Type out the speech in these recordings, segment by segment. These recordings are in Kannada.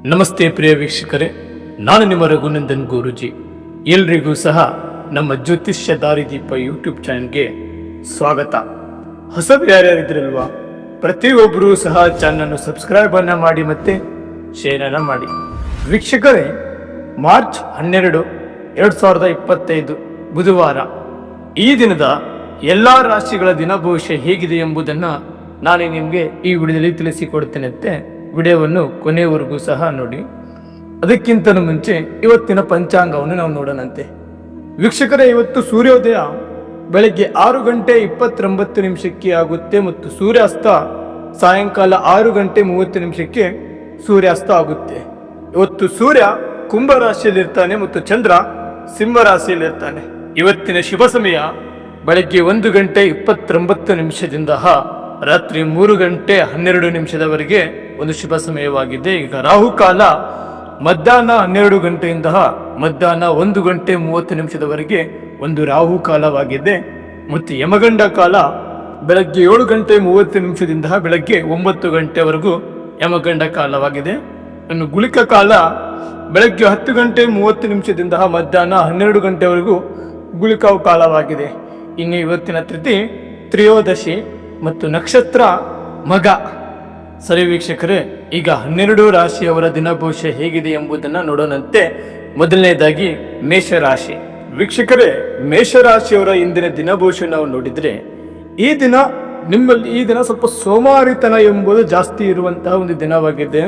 ನಮಸ್ತೆ ಪ್ರಿಯ ವೀಕ್ಷಕರೇ, ನಾನು ನಿಮ್ಮ ರಘುನಂದನ್ ಗುರೂಜಿ. ಎಲ್ರಿಗೂ ಸಹ ನಮ್ಮ ಜ್ಯೋತಿಷ್ಯ ದಾರಿದೀಪ ಯೂಟ್ಯೂಬ್ ಚಾನಲ್ಗೆ ಸ್ವಾಗತ. ಹೊಸಬರು ಯಾರ್ಯಾರಿದ್ರಲ್ವಾ, ಪ್ರತಿಯೊಬ್ಬರೂ ಸಹ ಚಾನಲ್ ಸಬ್ಸ್ಕ್ರೈಬ್ ಅನ್ನ ಮಾಡಿ ಮತ್ತೆ ಶೇರ್ ಅನ್ನ ಮಾಡಿ. ವೀಕ್ಷಕರೇ, ಮಾರ್ಚ್ 12, 2025 ಬುಧವಾರ ಈ ದಿನದ ಎಲ್ಲಾ ರಾಶಿಗಳ ದಿನ ಭವಿಷ್ಯ ಹೇಗಿದೆ ಎಂಬುದನ್ನು ನಾನು ನಿಮಗೆ ಈ ವಿಡಿಯೋದಲ್ಲಿ ತಿಳಿಸಿಕೊಡ್ತೇನೆ. ವಿಡಿಯೋವನ್ನು ಕೊನೆಯವರೆಗೂ ಸಹ ನೋಡಿ. ಅದಕ್ಕಿಂತ ಮುಂಚೆ ಇವತ್ತಿನ ಪಂಚಾಂಗವನ್ನು ನಾವು ನೋಡೋಣಂತೆ. ವೀಕ್ಷಕರೇ, ಇವತ್ತು ಸೂರ್ಯೋದಯ ಬೆಳಗ್ಗೆ 6:29 ಆಗುತ್ತೆ ಮತ್ತು ಸೂರ್ಯಾಸ್ತ ಸಾಯಂಕಾಲ 6:30 ಸೂರ್ಯಾಸ್ತ ಆಗುತ್ತೆ. ಇವತ್ತು ಸೂರ್ಯ ಕುಂಭ ರಾಶಿಯಲ್ಲಿರ್ತಾನೆ ಮತ್ತು ಚಂದ್ರ ಸಿಂಹ ರಾಶಿಯಲ್ಲಿರ್ತಾನೆ. ಇವತ್ತಿನ ಶುಭ ಸಮಯ ಬೆಳಗ್ಗೆ 1:29 ರಾತ್ರಿ 3:12 ಒಂದು ಶುಭ ಸಮಯವಾಗಿದೆ. ಈಗ ರಾಹುಕಾಲ ಮಧ್ಯಾಹ್ನ 12 ಗಂಟೆಯಿಂದ ಮಧ್ಯಾಹ್ನ 1:30 ಒಂದು ರಾಹುಕಾಲವಾಗಿದೆ ಮತ್ತು ಯಮಗಂಡ ಕಾಲ ಬೆಳಗ್ಗೆ 7:30 ಬೆಳಗ್ಗೆ 9 ಗಂಟೆವರೆಗೂ ಯಮಗಂಡ ಕಾಲವಾಗಿದೆ. ಇನ್ನು ಗುಳಿಕ ಕಾಲ ಬೆಳಗ್ಗೆ 10:30 ಮಧ್ಯಾಹ್ನ 12 ಗಂಟೆವರೆಗೂ ಗುಳಿಕಾವು ಕಾಲವಾಗಿದೆ. ಇನ್ನು ಇವತ್ತಿನ ತಿಥಿ ತ್ರಯೋದಶಿ ಮತ್ತು ನಕ್ಷತ್ರ ಮಗ. ಸರಿ ವೀಕ್ಷಕರೇ, ಈಗ 12 ರಾಶಿಯವರ ದಿನ ಭವಿಷ್ಯ ಹೇಗಿದೆ ಎಂಬುದನ್ನು ನೋಡೋಣಂತೆ. ಮೊದಲನೇದಾಗಿ ಮೇಷರಾಶಿ. ವೀಕ್ಷಕರೇ, ಮೇಷರಾಶಿಯವರ ಇಂದಿನ ದಿನ ಭವಿಷ್ಯ ನಾವು ನೋಡಿದ್ರೆ ಈ ದಿನ ಸ್ವಲ್ಪ ಸೋಮಾರಿತನ ಎಂಬುದು ಜಾಸ್ತಿ ಇರುವಂತಹ ಒಂದು ದಿನವಾಗಿದೆ.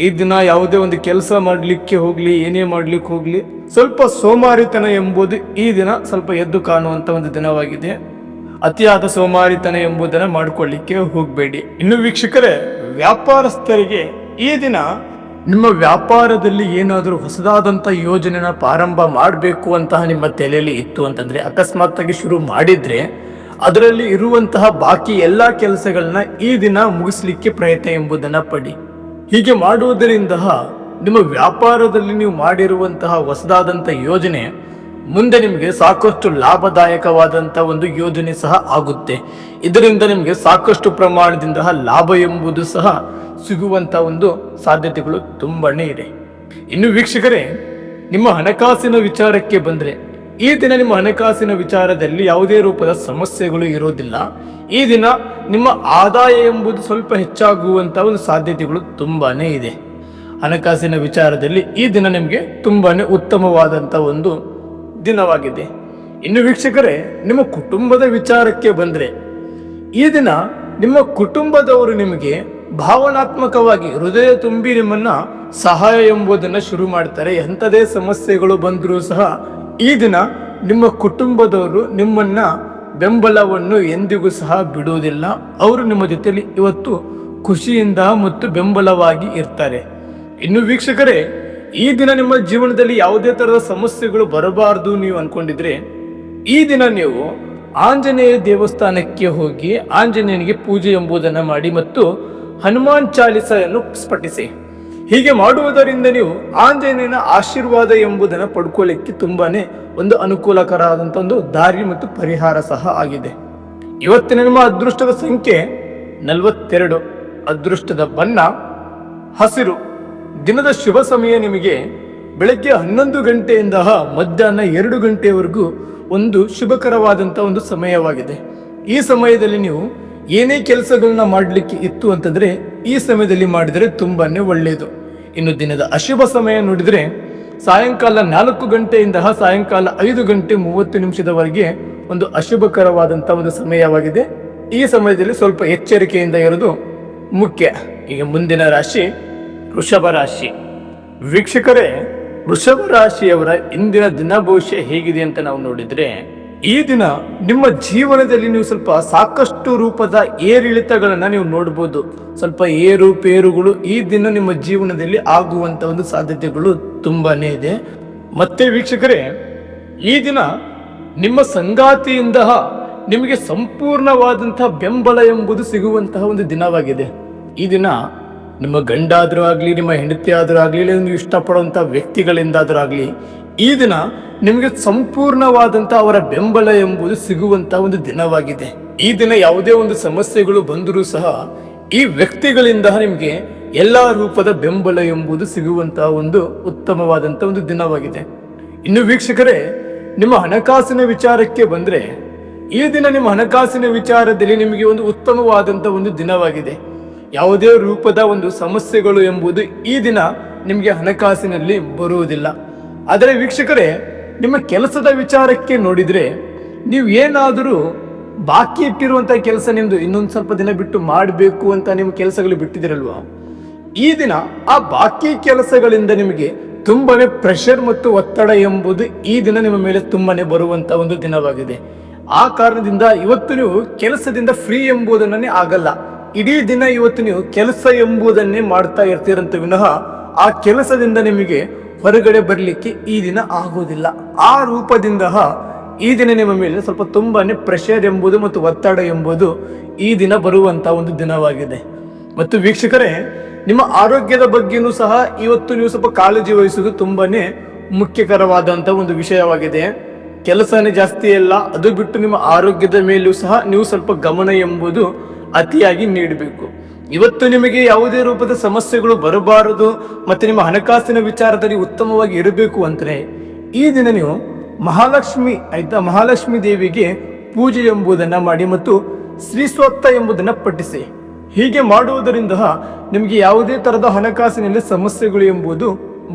ಈ ದಿನ ಯಾವುದೇ ಒಂದು ಕೆಲಸ ಮಾಡಲಿಕ್ಕೆ ಹೋಗ್ಲಿ, ಏನೇ ಮಾಡ್ಲಿಕ್ಕೆ ಹೋಗ್ಲಿ, ಸ್ವಲ್ಪ ಸೋಮಾರಿತನ ಎಂಬುದು ಈ ದಿನ ಸ್ವಲ್ಪ ಎದ್ದು ಕಾಣುವಂತ ಒಂದು ದಿನವಾಗಿದೆ. ಅತಿಯಾದ ಸೋಮಾರಿತನ ಎಂಬುದನ್ನು ಮಾಡಿಕೊಳ್ಳಿಕ್ಕೆ ಹೋಗಬೇಡಿ. ಇನ್ನು ವೀಕ್ಷಕರೇ, ವ್ಯಾಪಾರಸ್ಥರಿಗೆ ಈ ದಿನ ನಿಮ್ಮ ವ್ಯಾಪಾರದಲ್ಲಿ ಏನಾದರೂ ಹೊಸದಾದಂಥ ಯೋಜನೆನ ಪ್ರಾರಂಭ ಮಾಡಬೇಕು ಅಂತಹ ನಿಮ್ಮ ತಲೆಯಲ್ಲಿ ಇತ್ತು ಅಂತಂದ್ರೆ, ಅಕಸ್ಮಾತ್ ಆಗಿ ಶುರು ಮಾಡಿದ್ರೆ ಅದರಲ್ಲಿ ಇರುವಂತಹ ಬಾಕಿ ಎಲ್ಲ ಕೆಲಸಗಳನ್ನ ಈ ದಿನ ಮುಗಿಸ್ಲಿಕ್ಕೆ ಪ್ರಯತ್ನ ಎಂಬುದನ್ನು ಪಡಿ. ಹೀಗೆ ಮಾಡುವುದರಿಂದ ನಿಮ್ಮ ವ್ಯಾಪಾರದಲ್ಲಿ ನೀವು ಮಾಡಿರುವಂತಹ ಹೊಸದಾದಂಥ ಯೋಜನೆ ಮುಂದೆ ನಿಮಗೆ ಸಾಕಷ್ಟು ಲಾಭದಾಯಕವಾದಂಥ ಒಂದು ಯೋಜನೆ ಸಹ ಆಗುತ್ತೆ. ಇದರಿಂದ ನಿಮಗೆ ಸಾಕಷ್ಟು ಪ್ರಮಾಣದಿಂದ ಲಾಭ ಎಂಬುದು ಸಹ ಸಿಗುವಂಥ ಒಂದು ಸಾಧ್ಯತೆಗಳು ತುಂಬಾನೇ ಇದೆ. ಇನ್ನು ವೀಕ್ಷಕರೇ, ನಿಮ್ಮ ಹಣಕಾಸಿನ ವಿಚಾರಕ್ಕೆ ಬಂದರೆ ಈ ದಿನ ನಿಮ್ಮ ಹಣಕಾಸಿನ ವಿಚಾರದಲ್ಲಿ ಯಾವುದೇ ರೂಪದ ಸಮಸ್ಯೆಗಳು ಇರೋದಿಲ್ಲ. ಈ ದಿನ ನಿಮ್ಮ ಆದಾಯ ಎಂಬುದು ಸ್ವಲ್ಪ ಹೆಚ್ಚಾಗುವಂಥ ಒಂದು ಸಾಧ್ಯತೆಗಳು ತುಂಬಾನೇ ಇದೆ. ಹಣಕಾಸಿನ ವಿಚಾರದಲ್ಲಿ ಈ ದಿನ ನಿಮಗೆ ತುಂಬಾನೇ ಉತ್ತಮವಾದಂಥ ಒಂದು ದಿನವಾಗಿದೆ. ಇನ್ನು ವೀಕ್ಷಕರೇ, ನಿಮ್ಮ ಕುಟುಂಬದ ವಿಚಾರಕ್ಕೆ ಬಂದರೆ ಈ ದಿನ ನಿಮ್ಮ ಕುಟುಂಬದವರು ನಿಮಗೆ ಭಾವನಾತ್ಮಕವಾಗಿ ಹೃದಯ ತುಂಬಿ ನಿಮ್ಮನ್ನ ಸಹಾಯ ಎಂಬುದನ್ನು ಶುರು ಮಾಡ್ತಾರೆ. ಎಂಥದೇ ಸಮಸ್ಯೆಗಳು ಬಂದರೂ ಸಹ ಈ ದಿನ ನಿಮ್ಮ ಕುಟುಂಬದವರು ನಿಮ್ಮನ್ನ ಬೆಂಬಲವನ್ನು ಎಂದಿಗೂ ಸಹ ಬಿಡುವುದಿಲ್ಲ. ಅವರು ನಿಮ್ಮ ಜೊತೆಯಲ್ಲಿ ಇವತ್ತು ಖುಷಿಯಿಂದ ಮತ್ತು ಬೆಂಬಲವಾಗಿ ಇರ್ತಾರೆ. ಇನ್ನು ವೀಕ್ಷಕರೇ, ಈ ದಿನ ನಿಮ್ಮ ಜೀವನದಲ್ಲಿ ಯಾವುದೇ ತರಹದ ಸಮಸ್ಯೆಗಳು ಬರಬಾರದು ನೀವು ಅನ್ಕೊಂಡಿದ್ರೆ ಈ ದಿನ ನೀವು ಆಂಜನೇಯ ದೇವಸ್ಥಾನಕ್ಕೆ ಹೋಗಿ ಆಂಜನೇಯನಿಗೆ ಪೂಜೆ ಎಂಬುದನ್ನು ಮಾಡಿ ಮತ್ತು ಹನುಮಾನ್ ಚಾಲಿಸನ್ನು ಪಠಿಸಿ. ಹೀಗೆ ಮಾಡುವುದರಿಂದ ನೀವು ಆಂಜನೇಯನ ಆಶೀರ್ವಾದ ಎಂಬುದನ್ನು ಪಡ್ಕೊಳ್ಳಿಕ್ಕೆ ತುಂಬಾನೇ ಒಂದು ಅನುಕೂಲಕರವಾದಂಥ ಒಂದು ದಾರಿ ಮತ್ತು ಪರಿಹಾರ ಸಹ ಆಗಿದೆ. ಇವತ್ತಿನ ನಿಮ್ಮ ಅದೃಷ್ಟದ ಸಂಖ್ಯೆ 42, ಅದೃಷ್ಟದ ಬಣ್ಣ ಹಸಿರು. ದಿನದ ಶುಭ ಸಮಯ ನಿಮಗೆ ಬೆಳಗ್ಗೆ 11 ಗಂಟೆಯಿಂದ ಮಧ್ಯಾಹ್ನ 2 ಗಂಟೆಯವರೆಗೂ ಒಂದು ಶುಭಕರವಾದಂಥ ಒಂದು ಸಮಯವಾಗಿದೆ. ಈ ಸಮಯದಲ್ಲಿ ನೀವು ಏನೇ ಕೆಲಸಗಳನ್ನ ಮಾಡಲಿಕ್ಕೆ ಇತ್ತು ಅಂತಂದ್ರೆ ಈ ಸಮಯದಲ್ಲಿ ಮಾಡಿದರೆ ತುಂಬಾನೇ ಒಳ್ಳೆಯದು. ಇನ್ನು ದಿನದ ಅಶುಭ ಸಮಯ ನೋಡಿದ್ರೆ ಸಾಯಂಕಾಲ 4 ಗಂಟೆಯಿಂದ ಸಾಯಂಕಾಲ 5:30 ಒಂದು ಅಶುಭಕರವಾದಂಥ ಒಂದು ಸಮಯವಾಗಿದೆ. ಈ ಸಮಯದಲ್ಲಿ ಸ್ವಲ್ಪ ಎಚ್ಚರಿಕೆಯಿಂದ ಇರೋದು ಮುಖ್ಯ. ಈಗ ಮುಂದಿನ ರಾಶಿ ವೃಷಭ ರಾಶಿ. ವೀಕ್ಷಕರೇ, ವೃಷಭ ರಾಶಿಯವರ ಇಂದಿನ ದಿನ ಭವಿಷ್ಯ ಹೇಗಿದೆ ಅಂತ ನಾವು ನೋಡಿದ್ರೆ ಈ ದಿನ ನಿಮ್ಮ ಜೀವನದಲ್ಲಿ ನೀವು ಸ್ವಲ್ಪ ಸಾಕಷ್ಟು ರೂಪದ ಏರಿಳಿತಗಳನ್ನ ನೀವು ನೋಡ್ಬೋದು. ಸ್ವಲ್ಪ ಏರುಪೇರುಗಳು ಈ ದಿನ ನಿಮ್ಮ ಜೀವನದಲ್ಲಿ ಆಗುವಂತ ಒಂದು ಸಾಧ್ಯತೆಗಳು ತುಂಬಾನೇ ಇದೆ. ಮತ್ತೆ ವೀಕ್ಷಕರೇ, ಈ ದಿನ ನಿಮ್ಮ ಸಂಗಾತಿಯಿಂದ ನಿಮಗೆ ಸಂಪೂರ್ಣವಾದಂತಹ ಬೆಂಬಲ ಎಂಬುದು ಸಿಗುವಂತಹ ಒಂದು ದಿನವಾಗಿದೆ. ಈ ದಿನ ನಿಮ್ಮ ಗಂಡಾದರೂ ಆಗಲಿ, ನಿಮ್ಮ ಹೆಂಡತಿ ಆದರೂ ಆಗಲಿ, ನೀವು ಇಷ್ಟಪಡುವಂಥ ವ್ಯಕ್ತಿಗಳಿಂದಾದರೂ ಆಗಲಿ ಈ ದಿನ ನಿಮಗೆ ಸಂಪೂರ್ಣವಾದಂಥ ಅವರ ಬೆಂಬಲ ಎಂಬುದು ಸಿಗುವಂಥ ಒಂದು ದಿನವಾಗಿದೆ. ಈ ದಿನ ಯಾವುದೇ ಒಂದು ಸಮಸ್ಯೆಗಳು ಬಂದರೂ ಸಹ ಈ ವ್ಯಕ್ತಿಗಳಿಂದ ನಿಮಗೆ ಎಲ್ಲಾ ರೂಪದ ಬೆಂಬಲ ಎಂಬುದು ಸಿಗುವಂತಹ ಒಂದು ಉತ್ತಮವಾದಂತಹ ಒಂದು ದಿನವಾಗಿದೆ. ಇನ್ನು ವೀಕ್ಷಕರೇ, ನಿಮ್ಮ ಹಣಕಾಸಿನ ವಿಚಾರಕ್ಕೆ ಬಂದ್ರೆ ಈ ದಿನ ನಿಮ್ಮ ಹಣಕಾಸಿನ ವಿಚಾರದಲ್ಲಿ ನಿಮಗೆ ಒಂದು ಉತ್ತಮವಾದಂತಹ ಒಂದು ದಿನವಾಗಿದೆ. ಯಾವುದೇ ರೂಪದ ಒಂದು ಸಮಸ್ಯೆಗಳು ಎಂಬುದು ಈ ದಿನ ನಿಮಗೆ ಹಣಕಾಸಿನಲ್ಲಿ ಬರುವುದಿಲ್ಲ. ಆದರೆ ವೀಕ್ಷಕರೇ, ನಿಮ್ಮ ಕೆಲಸದ ವಿಚಾರಕ್ಕೆ ನೋಡಿದ್ರೆ ನೀವು ಏನಾದರೂ ಬಾಕಿ ಇಟ್ಟಿರುವಂತಹ ಕೆಲಸ ನಿಮ್ದು ಇನ್ನೊಂದು ಸ್ವಲ್ಪ ದಿನ ಬಿಟ್ಟು ಮಾಡಬೇಕು ಅಂತ ನಿಮ್ಮ ಕೆಲಸಗಳು ಬಿಟ್ಟಿದಿರಲ್ವಾ, ಈ ದಿನ ಆ ಬಾಕಿ ಕೆಲಸಗಳಿಂದ ನಿಮಗೆ ತುಂಬಾನೇ ಪ್ರೆಷರ್ ಮತ್ತು ಒತ್ತಡ ಎಂಬುದು ಈ ದಿನ ನಿಮ್ಮ ಮೇಲೆ ತುಂಬಾನೇ ಬರುವಂತ ಒಂದು ದಿನವಾಗಿದೆ. ಆ ಕಾರಣದಿಂದ ಇವತ್ತು ನೀವು ಕೆಲಸದಿಂದ ಫ್ರೀ ಎಂಬುದನ್ನೇ ಆಗಲ್ಲ. ಇಡೀ ದಿನ ಇವತ್ತು ನೀವು ಕೆಲಸ ಎಂಬುದನ್ನೇ ಮಾಡ್ತಾ ಇರ್ತೀರಂತ ವಿನಃ ಆ ಕೆಲಸದಿಂದ ನಿಮಗೆ ಹೊರಗಡೆ ಬರಲಿಕ್ಕೆ ಈ ದಿನ ಆಗುವುದಿಲ್ಲ. ಆ ರೂಪದಿಂದ ಈ ದಿನ ನಿಮ್ಮ ಮೇಲೆ ಸ್ವಲ್ಪ ತುಂಬಾನೇ ಪ್ರೆಷರ್ ಎಂಬುದು ಮತ್ತು ಒತ್ತಡ ಎಂಬುದು ಈ ದಿನ ಬರುವಂತ ಒಂದು ದಿನವಾಗಿದೆ. ಮತ್ತು ವೀಕ್ಷಕರೇ, ನಿಮ್ಮ ಆರೋಗ್ಯದ ಬಗ್ಗೆನೂ ಸಹ ಇವತ್ತು ನೀವು ಸ್ವಲ್ಪ ಕಾಳಜಿ ವಹಿಸುವುದು ತುಂಬಾನೇ ಮುಖ್ಯಕರವಾದಂತ ಒಂದು ವಿಷಯವಾಗಿದೆ. ಕೆಲಸನೇ ಜಾಸ್ತಿ ಅಲ್ಲ, ಅದು ಬಿಟ್ಟು ನಿಮ್ಮ ಆರೋಗ್ಯದ ಮೇಲೂ ಸಹ ನೀವು ಸ್ವಲ್ಪ ಗಮನ ಎಂಬುದು ಅತಿಯಾಗಿ ನೀಡಬೇಕು. ಇವತ್ತು ನಿಮಗೆ ಯಾವುದೇ ರೂಪದ ಸಮಸ್ಯೆಗಳು ಬರಬಾರದು ಮತ್ತೆ ನಿಮ್ಮ ಹಣಕಾಸಿನ ವಿಚಾರದಲ್ಲಿ ಉತ್ತಮವಾಗಿ ಇರಬೇಕು ಅಂದ್ರೆ ಈ ದಿನ ನೀವು ಮಹಾಲಕ್ಷ್ಮಿ ದೇವಿಗೆ ಪೂಜೆ ಎಂಬುದನ್ನ ಮಾಡಿ ಮತ್ತು ಶ್ರೀ ಸ್ವತ್ತ ಎಂಬುದನ್ನ ಪಠಿಸಿ. ಹೀಗೆ ಮಾಡುವುದರಿಂದ ನಿಮಗೆ ಯಾವುದೇ ತರದ ಹಣಕಾಸಿನಲ್ಲಿ ಸಮಸ್ಯೆಗಳು ಎಂಬುದು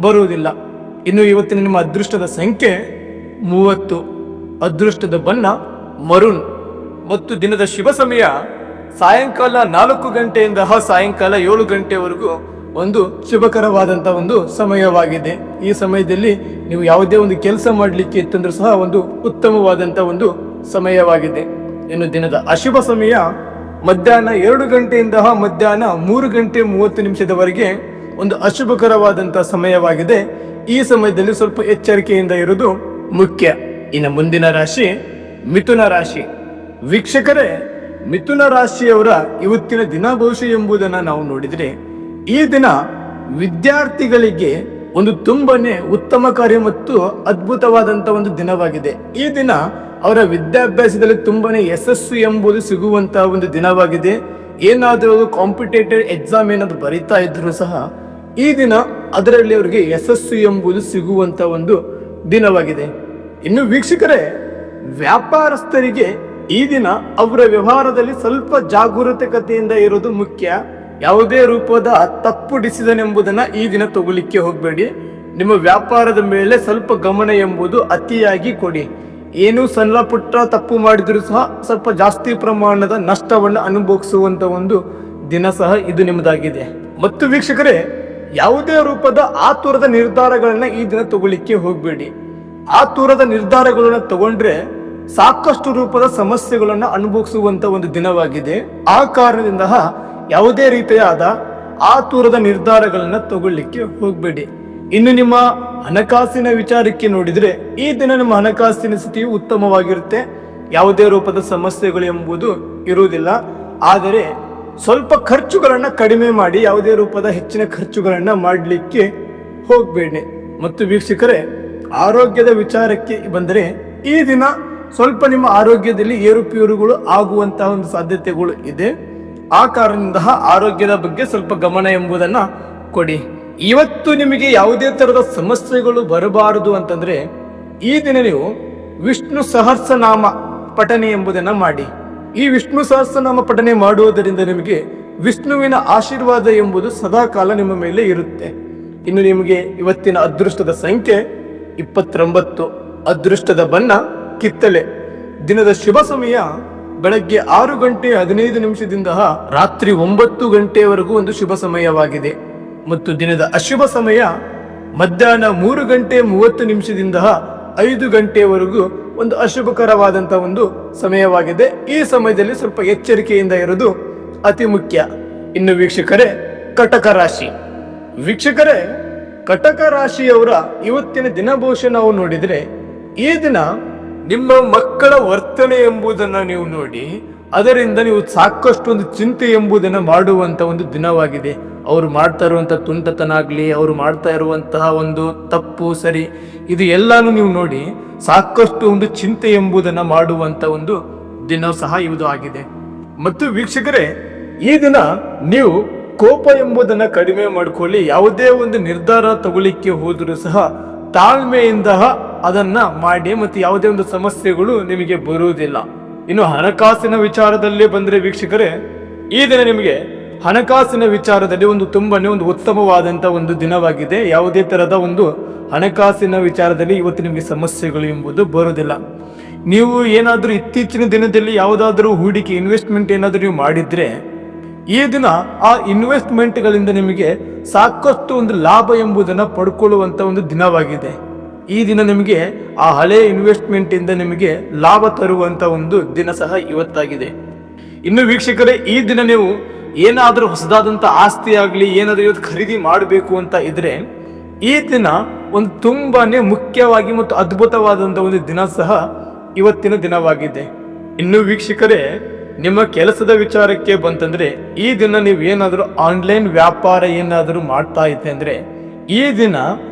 ಬರುವುದಿಲ್ಲ. ಇನ್ನು ಇವತ್ತಿನ ನಿಮ್ಮ ಅದೃಷ್ಟದ ಸಂಖ್ಯೆ 30, ಅದೃಷ್ಟದ ಬಣ್ಣ ಮರೂನ್ ಮತ್ತು ದಿನದ ಶುಭ ಸಮಯ ಸಾಯಂಕಾಲ 4 ಗಂಟೆಯಿಂದ ಸಾಯಂಕಾಲ 7 ಗಂಟೆವರೆಗೂ ಒಂದು ಶುಭಕರವಾದಂತಹ ಒಂದು ಸಮಯವಾಗಿದೆ. ಈ ಸಮಯದಲ್ಲಿ ನೀವು ಯಾವುದೇ ಒಂದು ಕೆಲಸ ಮಾಡಲಿಕ್ಕೆ ಇತ್ತಂದ್ರೂ ಸಹ ಒಂದು ಉತ್ತಮವಾದಂತಹ ಒಂದು ಸಮಯವಾಗಿದೆ. ಇನ್ನು ದಿನದ ಅಶುಭ ಸಮಯ ಮಧ್ಯಾಹ್ನ 2 ಗಂಟೆಯಿಂದ ಮಧ್ಯಾಹ್ನ 3 ಗಂಟೆ 30 ನಿಮಿಷದವರೆಗೆ ಒಂದು ಅಶುಭಕರವಾದಂತಹ ಸಮಯವಾಗಿದೆ. ಈ ಸಮಯದಲ್ಲಿ ಸ್ವಲ್ಪ ಎಚ್ಚರಿಕೆಯಿಂದ ಇರುವುದು ಮುಖ್ಯ. ಇನ್ನು ಮುಂದಿನ ರಾಶಿ ಮಿಥುನ ರಾಶಿ. ವೀಕ್ಷಕರೇ, ಮಿಥುನ ರಾಶಿಯವರ ಇವತ್ತಿನ ದಿನ ಭವಿಷ್ಯ ಎಂಬುದನ್ನು ನಾವು ನೋಡಿದ್ರೆ ಈ ದಿನ ವಿದ್ಯಾರ್ಥಿಗಳಿಗೆ ಒಂದು ತುಂಬಾನೇ ಉತ್ತಮಕಾರಿ ಮತ್ತು ಅದ್ಭುತವಾದಂತ ಒಂದು ದಿನವಾಗಿದೆ. ಈ ದಿನ ಅವರ ವಿದ್ಯಾಭ್ಯಾಸದಲ್ಲಿ ತುಂಬಾನೇ ಯಶಸ್ಸು ಎಂಬುದು ಸಿಗುವಂತಹ ಒಂದು ದಿನವಾಗಿದೆ. ಏನಾದರೂ ಕಾಂಪಿಟೇಟಿವ್ ಎಕ್ಸಾಮ್ ಏನಾದ್ರು ಬರೀತಾ ಇದ್ರು ಸಹ ಈ ದಿನ ಅದರಲ್ಲಿ ಅವರಿಗೆ ಯಶಸ್ಸು ಎಂಬುದು ಸಿಗುವಂತ ಒಂದು ದಿನವಾಗಿದೆ. ಇನ್ನು ವೀಕ್ಷಕರೇ, ವ್ಯಾಪಾರಸ್ಥರಿಗೆ ಈ ದಿನ ಅವರ ವ್ಯವಹಾರದಲ್ಲಿ ಸ್ವಲ್ಪ ಜಾಗರೂಕತೆಯಿಂದ ಇರೋದು ಮುಖ್ಯ. ಯಾವುದೇ ರೂಪದ ತಪ್ಪು ಡಿಸಿಷನ್ ಎಂಬುದನ್ನ ಈ ದಿನ ತಗೊಳ್ಳಿಕ್ಕೆ ಹೋಗಬೇಡಿ. ನಿಮ್ಮ ವ್ಯಾಪಾರದ ಮೇಲೆ ಸ್ವಲ್ಪ ಗಮನ ಎಂಬುದು ಅತಿಯಾಗಿ ಕೊಡಿ. ಏನು ಸಣ್ಣ ಪುಟ್ಟ ತಪ್ಪು ಮಾಡಿದ್ರು ಸಹ ಸ್ವಲ್ಪ ಜಾಸ್ತಿ ಪ್ರಮಾಣದ ನಷ್ಟವನ್ನು ಅನುಭವಿಸುವಂತ ಒಂದು ದಿನ ಸಹ ಇದು ನಿಮ್ಮದಾಗಿದೆ. ಮತ್ತು ವೀಕ್ಷಕರೇ, ಯಾವುದೇ ರೂಪದ ಆತುರದ ನಿರ್ಧಾರಗಳನ್ನ ಈ ದಿನ ತಗೊಳ್ಳಿಕ್ಕೆ ಹೋಗಬೇಡಿ. ಆತುರದ ನಿರ್ಧಾರಗಳನ್ನ ತಗೊಂಡ್ರೆ ಸಾಕಷ್ಟು ರೂಪದ ಸಮಸ್ಯೆಗಳನ್ನ ಅನುಭವಿಸುವಂತ ಒಂದು ದಿನವಾಗಿದೆ. ಆ ಕಾರಣದಿಂದ ಯಾವುದೇ ರೀತಿಯಾದ ಆತುರದ ನಿರ್ಧಾರಗಳನ್ನ ತಗೊಳ್ಳಿಕ್ಕೆ ಹೋಗಬೇಡಿ. ಇನ್ನು ನಿಮ್ಮ ಹಣಕಾಸಿನ ವಿಚಾರಕ್ಕೆ ನೋಡಿದ್ರೆ ಈ ದಿನ ನಿಮ್ಮ ಹಣಕಾಸಿನ ಸ್ಥಿತಿಯು ಉತ್ತಮವಾಗಿರುತ್ತೆ. ಯಾವುದೇ ರೂಪದ ಸಮಸ್ಯೆಗಳು ಎಂಬುದು ಇರುವುದಿಲ್ಲ. ಆದರೆ ಸ್ವಲ್ಪ ಖರ್ಚುಗಳನ್ನ ಕಡಿಮೆ ಮಾಡಿ ಯಾವುದೇ ರೂಪದ ಹೆಚ್ಚಿನ ಖರ್ಚುಗಳನ್ನ ಮಾಡಲಿಕ್ಕೆ ಹೋಗಬೇಡಿ. ಮತ್ತು ವೀಕ್ಷಕರೇ, ಆರೋಗ್ಯದ ವಿಚಾರಕ್ಕೆ ಬಂದರೆ ಈ ದಿನ ಸ್ವಲ್ಪ ನಿಮ್ಮ ಆರೋಗ್ಯದಲ್ಲಿ ಏರುಪೇರುಗಳು ಆಗುವಂತಹ ಒಂದು ಸಾಧ್ಯತೆಗಳು ಇದೆ. ಆ ಕಾರಣದಿಂದ ಆರೋಗ್ಯದ ಬಗ್ಗೆ ಸ್ವಲ್ಪ ಗಮನ ಎಂಬುದನ್ನ ಕೊಡಿ. ಇವತ್ತು ನಿಮಗೆ ಯಾವುದೇ ತರದ ಸಮಸ್ಯೆಗಳು ಬರಬಾರದು ಅಂತಂದ್ರೆ ಈ ದಿನ ನೀವು ವಿಷ್ಣು ಸಹಸ್ರನಾಮ ಪಠನೆ ಎಂಬುದನ್ನ ಮಾಡಿ. ಈ ವಿಷ್ಣು ಸಹಸ್ರನಾಮ ಪಠನೆ ಮಾಡುವುದರಿಂದ ನಿಮಗೆ ವಿಷ್ಣುವಿನ ಆಶೀರ್ವಾದ ಎಂಬುದು ಸದಾಕಾಲ ನಿಮ್ಮ ಮೇಲೆ ಇರುತ್ತೆ. ಇನ್ನು ನಿಮಗೆ ಇವತ್ತಿನ ಅದೃಷ್ಟದ ಸಂಖ್ಯೆ 29, ಅದೃಷ್ಟದ ಬಣ್ಣ ಕಿತ್ತಳೆ. ದಿನದ ಶುಭ ಸಮಯ ಬೆಳಗ್ಗೆ 6 ಗಂಟೆ 15 ನಿಮಿಷದಿಂದ ರಾತ್ರಿ 9 ಗಂಟೆಯವರೆಗೂ ಒಂದು ಶುಭ ಸಮಯವಾಗಿದೆ. ಮತ್ತು ದಿನದ ಅಶುಭ ಸಮಯ ಮಧ್ಯಾಹ್ನ 3 ಗಂಟೆ 30 ನಿಮಿಷದಿಂದ 5 ಗಂಟೆಯವರೆಗೂ ಒಂದು ಅಶುಭಕರವಾದಂತಹ ಒಂದು ಸಮಯವಾಗಿದೆ. ಈ ಸಮಯದಲ್ಲಿ ಸ್ವಲ್ಪ ಎಚ್ಚರಿಕೆಯಿಂದ ಇರೋದು ಅತಿ ಮುಖ್ಯ. ಇನ್ನು ವೀಕ್ಷಕರೇ, ಕಟಕ ರಾಶಿ. ವೀಕ್ಷಕರೇ, ಕಟಕ ರಾಶಿಯವರ ಇವತ್ತಿನ ದಿನ ಭವಿಷ್ಯ ನಾವು ನೋಡಿದ್ರೆ ಈ ದಿನ ನಿಮ್ಮ ಮಕ್ಕಳ ವರ್ತನೆ ಎಂಬುದನ್ನ ನೀವು ನೋಡಿ ಅದರಿಂದ ನೀವು ಸಾಕಷ್ಟು ಒಂದು ಚಿಂತೆ ಎಂಬುದನ್ನು ಮಾಡುವಂತ ಒಂದು ದಿನವಾಗಿದೆ. ಅವರು ಮಾಡ್ತಾ ಇರುವಂತಹ ತುಂಟತನ ಆಗ್ಲಿ, ಅವರು ಮಾಡ್ತಾ ಇರುವಂತಹ ಒಂದು ತಪ್ಪು ಸರಿ, ಇದು ಎಲ್ಲಾನು ನೀವು ನೋಡಿ ಸಾಕಷ್ಟು ಒಂದು ಚಿಂತೆ ಎಂಬುದನ್ನ ಮಾಡುವಂತ ಒಂದು ದಿನ ಸಹ ಇದು ಆಗಿದೆ. ಮತ್ತು ವೀಕ್ಷಕರೇ, ಈ ದಿನ ನೀವು ಕೋಪ ಎಂಬುದನ್ನ ಕಡಿಮೆ ಮಾಡ್ಕೊಳ್ಳಿ. ಯಾವುದೇ ಒಂದು ನಿರ್ಧಾರ ತಗೊಳ್ಳಿಕ್ಕೆ ಹೋದರೂ ಸಹ ತಾಳ್ಮೆಯಿಂದ ಅದನ್ನ ಮಾಡಿ, ಮತ್ತು ಯಾವುದೇ ಒಂದು ಸಮಸ್ಯೆಗಳು ನಿಮಗೆ ಬರುವುದಿಲ್ಲ. ಇನ್ನು ಹಣಕಾಸಿನ ವಿಚಾರದಲ್ಲಿ ಬಂದ್ರೆ ವೀಕ್ಷಕರೇ, ಈ ದಿನ ನಿಮಗೆ ಹಣಕಾಸಿನ ವಿಚಾರದಲ್ಲಿ ತುಂಬಾನೇ ಉತ್ತಮವಾದಂತ ಒಂದು ದಿನವಾಗಿದೆ. ಯಾವುದೇ ತರಹದ ಹಣಕಾಸಿನ ವಿಚಾರದಲ್ಲಿ ಇವತ್ತು ನಿಮಗೆ ಸಮಸ್ಯೆಗಳು ಎಂಬುದು ಬರುವುದಿಲ್ಲ. ನೀವು ಏನಾದರೂ ಇತ್ತೀಚಿನ ದಿನದಲ್ಲಿ ಯಾವುದಾದ್ರೂ ಹೂಡಿಕೆ ಇನ್ವೆಸ್ಟ್ಮೆಂಟ್ ಏನಾದರೂ ನೀವು ಮಾಡಿದ್ರೆ, ಈ ದಿನ ಆ ಇನ್ವೆಸ್ಟ್ಮೆಂಟ್ಗಳಿಂದ ನಿಮಗೆ ಸಾಕಷ್ಟು ಲಾಭ ಎಂಬುದನ್ನು ಪಡ್ಕೊಳ್ಳುವಂತ ದಿನವಾಗಿದೆ. ಈ ದಿನ ನಿಮಗೆ ಆ ಹಳೆ ಇನ್ವೆಸ್ಟ್ಮೆಂಟ್ ಇಂದ ನಿಮಗೆ ಲಾಭ ತರುವಂತ ದಿನ ಸಹ ಇವತ್ತಾಗಿದೆ. ಇನ್ನು ವೀಕ್ಷಕರೇ, ಈ ದಿನ ನೀವು ಏನಾದರೂ ಹೊಸದಾದಂತ ಆಸ್ತಿ ಆಗಲಿ ಏನಾದರೂ ಇವತ್ತು ಖರೀದಿ ಮಾಡಬೇಕು ಅಂತ ಇದ್ರೆ, ಈ ದಿನ ತುಂಬಾನೇ ಮುಖ್ಯವಾಗಿ ಮತ್ತು ಅದ್ಭುತವಾದಂತ ದಿನ ಸಹ ಇವತ್ತಿನ ದಿನವಾಗಿದೆ. ಇನ್ನು ವೀಕ್ಷಕರೇ, ನಿಮ್ಮ ಕೆಲಸದ ವಿಚಾರಕ್ಕೆ ಬಂತಂದ್ರೆ, ಈ ದಿನ ನೀವು ಏನಾದರೂ ಆನ್ಲೈನ್ ವ್ಯಾಪಾರ ಏನಾದರೂ ಮಾಡ್ತಾ ಇದ್ದೆ ಅಂದ್ರೆ, ಈ ದಿನ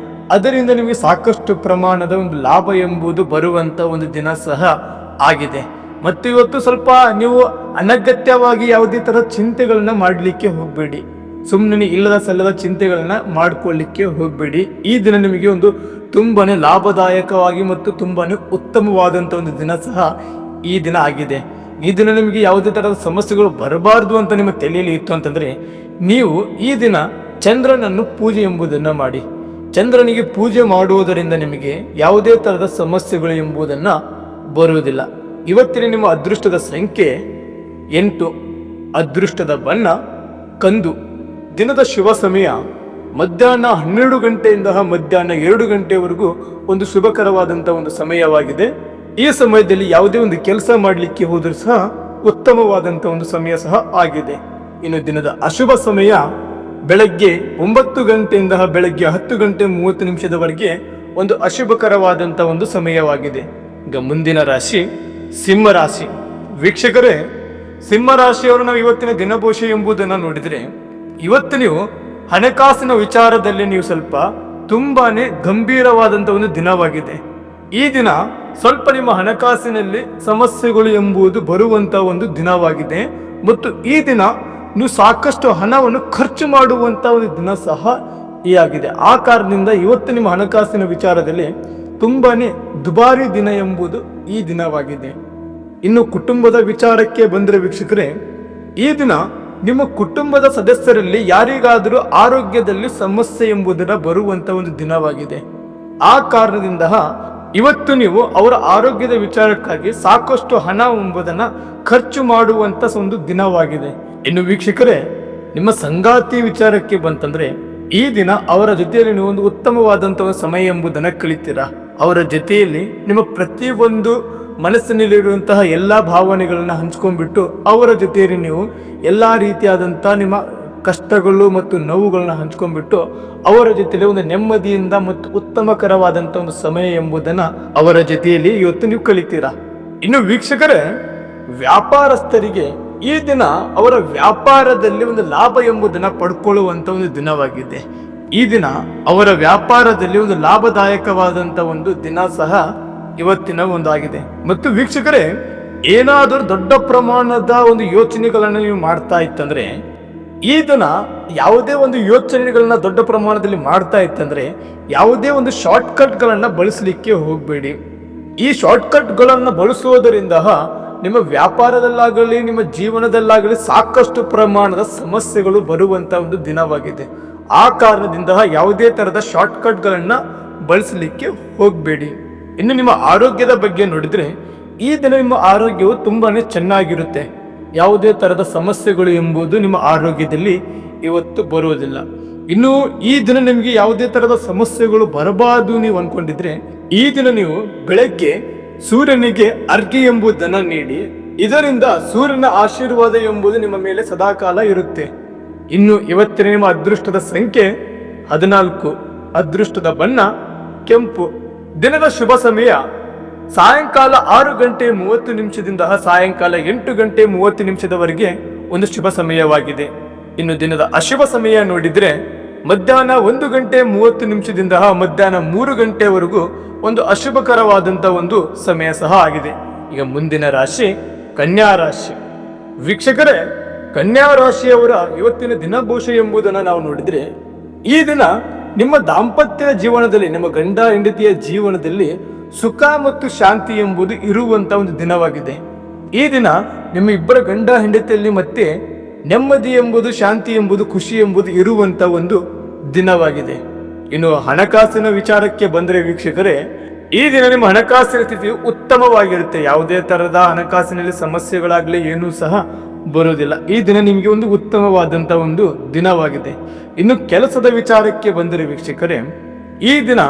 ಅದರಿಂದ ನಿಮಗೆ ಸಾಕಷ್ಟು ಪ್ರಮಾಣದ ಲಾಭ ಎಂಬುದು ಬರುವಂತ ದಿನ ಸಹ ಆಗಿದೆ. ಮತ್ತು ಇವತ್ತು ಸ್ವಲ್ಪ ನೀವು ಅನಗತ್ಯವಾಗಿ ಯಾವುದೇ ತರ ಚಿಂತೆಗಳನ್ನ ಮಾಡಲಿಕ್ಕೆ ಹೋಗ್ಬೇಡಿ. ಸುಮ್ಮನೆ ಇಲ್ಲದ ಸಲ್ಲದ ಚಿಂತೆಗಳನ್ನ ಮಾಡ್ಕೊಳ್ಳಿಕ್ಕೆ ಹೋಗ್ಬೇಡಿ. ಈ ದಿನ ನಿಮಗೆ ತುಂಬಾನೇ ಲಾಭದಾಯಕವಾಗಿ ಮತ್ತು ತುಂಬಾನೇ ಉತ್ತಮವಾದಂತ ದಿನ ಸಹ ಈ ದಿನ ಆಗಿದೆ. ಈ ದಿನ ನಿಮಗೆ ಯಾವುದೇ ತರಹದ ಸಮಸ್ಯೆಗಳು ಬರಬಾರದು ಅಂತ ನಿಮ್ಮ ತಲೆಯಲ್ಲಿ ಇತ್ತು ಅಂತಂದ್ರೆ, ನೀವು ಈ ದಿನ ಚಂದ್ರನನ್ನು ಪೂಜೆ ಎಂಬುದನ್ನ ಮಾಡಿ. ಚಂದ್ರನಿಗೆ ಪೂಜೆ ಮಾಡುವುದರಿಂದ ನಿಮಗೆ ಯಾವುದೇ ತರಹದ ಸಮಸ್ಯೆಗಳು ಎಂಬುದನ್ನ ಬರುವುದಿಲ್ಲ. ಇವತ್ತಿನ ನಿಮ್ಮ ಅದೃಷ್ಟದ ಸಂಖ್ಯೆ 8, ಅದೃಷ್ಟದ ಬಣ್ಣ ಕಂದು. ದಿನದ ಶುಭ ಸಮಯ ಮಧ್ಯಾಹ್ನ 12 ಗಂಟೆಯಿಂದ ಮಧ್ಯಾಹ್ನ 2 ಗಂಟೆವರೆಗೂ ಶುಭಕರವಾದಂತ ಸಮಯವಾಗಿದೆ. ಈ ಸಮಯದಲ್ಲಿ ಯಾವುದೇ ಕೆಲಸ ಮಾಡಲಿಕ್ಕೆ ಹೋದರೂ ಸಹ ಉತ್ತಮವಾದಂತ ಸಮಯ ಸಹ ಆಗಿದೆ. ಇನ್ನು ದಿನದ ಅಶುಭ ಸಮಯ ಬೆಳಗ್ಗೆ 9 ಗಂಟೆಯಿಂದ ಬೆಳಗ್ಗೆ 10 ಗಂಟೆ 30 ನಿಮಿಷದವರೆಗೆ ಅಶುಭಕರವಾದಂತ ಸಮಯವಾಗಿದೆ. ಈಗ ಮುಂದಿನ ರಾಶಿ ಸಿಂಹರಾಶಿ. ವೀಕ್ಷಕರೇ, ಸಿಂಹರಾಶಿಯವರು ನಾವು ಇವತ್ತಿನ ದಿನಭೂಷೆ ಎಂಬುದನ್ನು ನೋಡಿದ್ರೆ, ಇವತ್ತು ನೀವು ಹಣಕಾಸಿನ ವಿಚಾರದಲ್ಲಿ ನೀವು ಸ್ವಲ್ಪ ತುಂಬಾನೇ ಗಂಭೀರವಾದಂತ ದಿನವಾಗಿದೆ. ಈ ದಿನ ಸ್ವಲ್ಪ ನಿಮ್ಮ ಹಣಕಾಸಿನಲ್ಲಿ ಸಮಸ್ಯೆಗಳು ಎಂಬುದು ಬರುವಂತ ದಿನವಾಗಿದೆ. ಮತ್ತು ಈ ದಿನ ನೀವು ಸಾಕಷ್ಟು ಹಣವನ್ನು ಖರ್ಚು ಮಾಡುವಂತ ದಿನ ಸಹ ಈ ಆಗಿದೆ. ಆ ಕಾರಣದಿಂದ ಇವತ್ತು ನಿಮ್ಮ ಹಣಕಾಸಿನ ವಿಚಾರದಲ್ಲಿ ತುಂಬಾನೇ ದುಬಾರಿ ದಿನ ಎಂಬುದು ಈ ದಿನವಾಗಿದೆ. ಇನ್ನು ಕುಟುಂಬದ ವಿಚಾರಕ್ಕೆ ಬಂದರೆ ವೀಕ್ಷಕರೇ, ಈ ದಿನ ನಿಮ್ಮ ಕುಟುಂಬದ ಸದಸ್ಯರಲ್ಲಿ ಯಾರಿಗಾದರೂ ಆರೋಗ್ಯದಲ್ಲಿ ಸಮಸ್ಯೆ ಎಂಬುದರ ಬರುವಂತ ದಿನವಾಗಿದೆ. ಆ ಕಾರಣದಿಂದ ಇವತ್ತು ನೀವು ಅವರ ಆರೋಗ್ಯದ ವಿಚಾರಕ್ಕಾಗಿ ಸಾಕಷ್ಟು ಹಣ ಎಂಬುದನ್ನ ಖರ್ಚು ಮಾಡುವಂತ ದಿನವಾಗಿದೆ. ಇನ್ನು ವೀಕ್ಷಕರೇ, ನಿಮ್ಮ ಸಂಗಾತಿ ವಿಚಾರಕ್ಕೆ ಬಂತಂದ್ರೆ, ಈ ದಿನ ಅವರ ಜೊತೆಯಲ್ಲಿ ನೀವು ಉತ್ತಮವಾದಂತಹ ಸಮಯ ಎಂಬುದನ್ನ ಕಳಿತೀರಾ. ಅವರ ಜೊತೆಯಲ್ಲಿ ನಿಮ್ಮ ಪ್ರತಿಯೊಂದು ಮನಸ್ಸಿನಲ್ಲಿರುವಂತಹ ಎಲ್ಲಾ ಭಾವನೆಗಳನ್ನ ಹಂಚ್ಕೊಂಡ್ಬಿಟ್ಟು ಅವರ ಜೊತೆಯಲ್ಲಿ ನೀವು ಎಲ್ಲಾ ರೀತಿಯಾದಂತಹ ನಿಮ್ಮ ಕಷ್ಟಗಳು ಮತ್ತು ನೋವುಗಳನ್ನ ಹಂಚ್ಕೊಂಡ್ಬಿಟ್ಟು ಅವರ ಜೊತೆಯಲ್ಲಿ ನೆಮ್ಮದಿಯಿಂದ ಮತ್ತು ಉತ್ತಮಕರವಾದಂತ ಸಮಯ ಎಂಬುದನ್ನ ಅವರ ಜೊತೆಯಲ್ಲಿ ಇವತ್ತು ನೀವು ಕಲಿತೀರಾ. ಇನ್ನು ವೀಕ್ಷಕರೇ, ವ್ಯಾಪಾರಸ್ಥರಿಗೆ ಈ ದಿನ ಅವರ ವ್ಯಾಪಾರದಲ್ಲಿ ಲಾಭ ಎಂಬುದನ್ನ ಪಡ್ಕೊಳ್ಳುವಂತ ದಿನವಾಗಿದೆ. ಈ ದಿನ ಅವರ ವ್ಯಾಪಾರದಲ್ಲಿ ಲಾಭದಾಯಕವಾದಂತ ದಿನ ಸಹ ಇವತ್ತಿನ ಆಗಿದೆ. ಮತ್ತು ವೀಕ್ಷಕರೇ, ಏನಾದರೂ ದೊಡ್ಡ ಪ್ರಮಾಣದ ಯೋಚನೆಗಳನ್ನ ನೀವು ಮಾಡ್ತಾ ಇತ್ತಂದ್ರೆ, ಈ ದಿನ ಯಾವುದೇ ಯೋಚನೆಗಳನ್ನ ದೊಡ್ಡ ಪ್ರಮಾಣದಲ್ಲಿ ಮಾಡ್ತಾ ಇತ್ತಂದ್ರೆ, ಯಾವುದೇ ಶಾರ್ಟ್ ಕಟ್ ಗಳನ್ನ ಬಳಸಲಿಕ್ಕೆ ಹೋಗ್ಬೇಡಿ. ಈ ಶಾರ್ಟ್ ಕಟ್ ಗಳನ್ನ ಬಳಸುವುದರಿಂದ ನಿಮ್ಮ ವ್ಯಾಪಾರದಲ್ಲಾಗಲಿ ನಿಮ್ಮ ಜೀವನದಲ್ಲಾಗಲಿ ಸಾಕಷ್ಟು ಪ್ರಮಾಣದ ಸಮಸ್ಯೆಗಳು ಬರುವಂತ ದಿನವಾಗಿದೆ. ಆ ಕಾರಣದಿಂದ ಯಾವುದೇ ತರಹದ ಶಾರ್ಟ್ ಕಟ್ ಗಳನ್ನ ಬಳಸಲಿಕ್ಕೆ ಹೋಗಬೇಡಿ. ಇನ್ನು ನಿಮ್ಮ ಆರೋಗ್ಯದ ಬಗ್ಗೆ ನೋಡಿದ್ರೆ, ಈ ದಿನ ನಿಮ್ಮ ಆರೋಗ್ಯವು ತುಂಬಾನೇ ಚೆನ್ನಾಗಿರುತ್ತೆ. ಯಾವುದೇ ತರಹದ ಸಮಸ್ಯೆಗಳು ಎಂಬುದು ನಿಮ್ಮ ಆರೋಗ್ಯದಲ್ಲಿ ಇವತ್ತು ಬರುವುದಿಲ್ಲ. ಇನ್ನು ಈ ದಿನ ನಿಮಗೆ ಯಾವುದೇ ತರಹದ ಸಮಸ್ಯೆಗಳು ಬರಬಾರದು ನೀವು ಅನ್ಕೊಂಡಿದ್ರೆ, ಈ ದಿನ ನೀವು ಬೆಳಗ್ಗೆ ಸೂರ್ಯನಿಗೆ ಅರ್ಘ್ಯ ಎಂಬುದನ್ನು ನೀಡಿ, ಇದರಿಂದ ಸೂರ್ಯನ ಆಶೀರ್ವಾದ ಎಂಬುದು ನಿಮ್ಮ ಮೇಲೆ ಸದಾಕಾಲ ಇರುತ್ತೆ. ಇನ್ನು ಇವತ್ತಿನ ನಿಮ್ಮ ಅದೃಷ್ಟದ ಸಂಖ್ಯೆ 14, ಅದೃಷ್ಟದ ಬಣ್ಣ ಕೆಂಪು. ದಿನದ ಶುಭ ಸಮಯ ಸಾಯಂಕಾಲ 6 ಗಂಟೆ 30 ನಿಮಿಷದಿಂದ ಸಾಯಂಕಾಲ 8 ಗಂಟೆ 30 ನಿಮಿಷದವರೆಗೆ ಶುಭ ಸಮಯವಾಗಿದೆ. ಇನ್ನು ದಿನದ ಅಶುಭ ಸಮಯ ನೋಡಿದ್ರೆ, ಮಧ್ಯಾಹ್ನ 1 ಗಂಟೆ 30 ನಿಮಿಷದಿಂದ ಮಧ್ಯಾಹ್ನ 3 ಗಂಟೆವರೆಗೂ ಅಶುಭಕರವಾದಂತ ಸಮಯ ಸಹ ಆಗಿದೆ. ಈಗ ಮುಂದಿನ ರಾಶಿ ಕನ್ಯಾ ರಾಶಿ. ವೀಕ್ಷಕರೇ, ಕನ್ಯಾ ರಾಶಿಯವರ ಇವತ್ತಿನ ದಿನಭೂಷೆ ಎಂಬುದನ್ನು ನಾವು ನೋಡಿದ್ರೆ, ಈ ದಿನ ನಿಮ್ಮ ದಾಂಪತ್ಯ ಜೀವನದಲ್ಲಿ, ನಿಮ್ಮ ಗಂಡ ಹೆಂಡತಿಯ ಜೀವನದಲ್ಲಿ ಸುಖ ಮತ್ತು ಶಾಂತಿ ಎಂಬುದು ಇರುವಂತ ಒಂದು ದಿನವಾಗಿದೆ. ಈ ದಿನ ನಿಮ್ಮ ಇಬ್ಬರ ಗಂಡ ಹೆಂಡತಿಯಲ್ಲಿ ಮತ್ತೆ ನೆಮ್ಮದಿ ಎಂಬುದು, ಶಾಂತಿ ಎಂಬುದು, ಖುಷಿ ಎಂಬುದು ಇರುವಂತ ಒಂದು ದಿನವಾಗಿದೆ. ಇನ್ನು ಹಣಕಾಸಿನ ವಿಚಾರಕ್ಕೆ ಬಂದರೆ ವೀಕ್ಷಕರೇ, ಈ ದಿನ ನಿಮ್ಮ ಹಣಕಾಸಿನ ಸ್ಥಿತಿಯು ಉತ್ತಮವಾಗಿರುತ್ತೆ. ಯಾವುದೇ ತರಹದ ಹಣಕಾಸಿನಲ್ಲಿ ಸಮಸ್ಯೆಗಳಾಗ್ಲಿ ಏನೂ ಸಹ ಬರೋದಿಲ್ಲ. ಈ ದಿನ ನಿಮಗೆ ಒಂದು ಉತ್ತಮವಾದಂತ ಒಂದು ದಿನವಾಗಿದೆ. ಇನ್ನು ಕೆಲಸದ ವಿಚಾರಕ್ಕೆ ಬಂದರೆ ವೀಕ್ಷಕರೇ, ಈ ದಿನ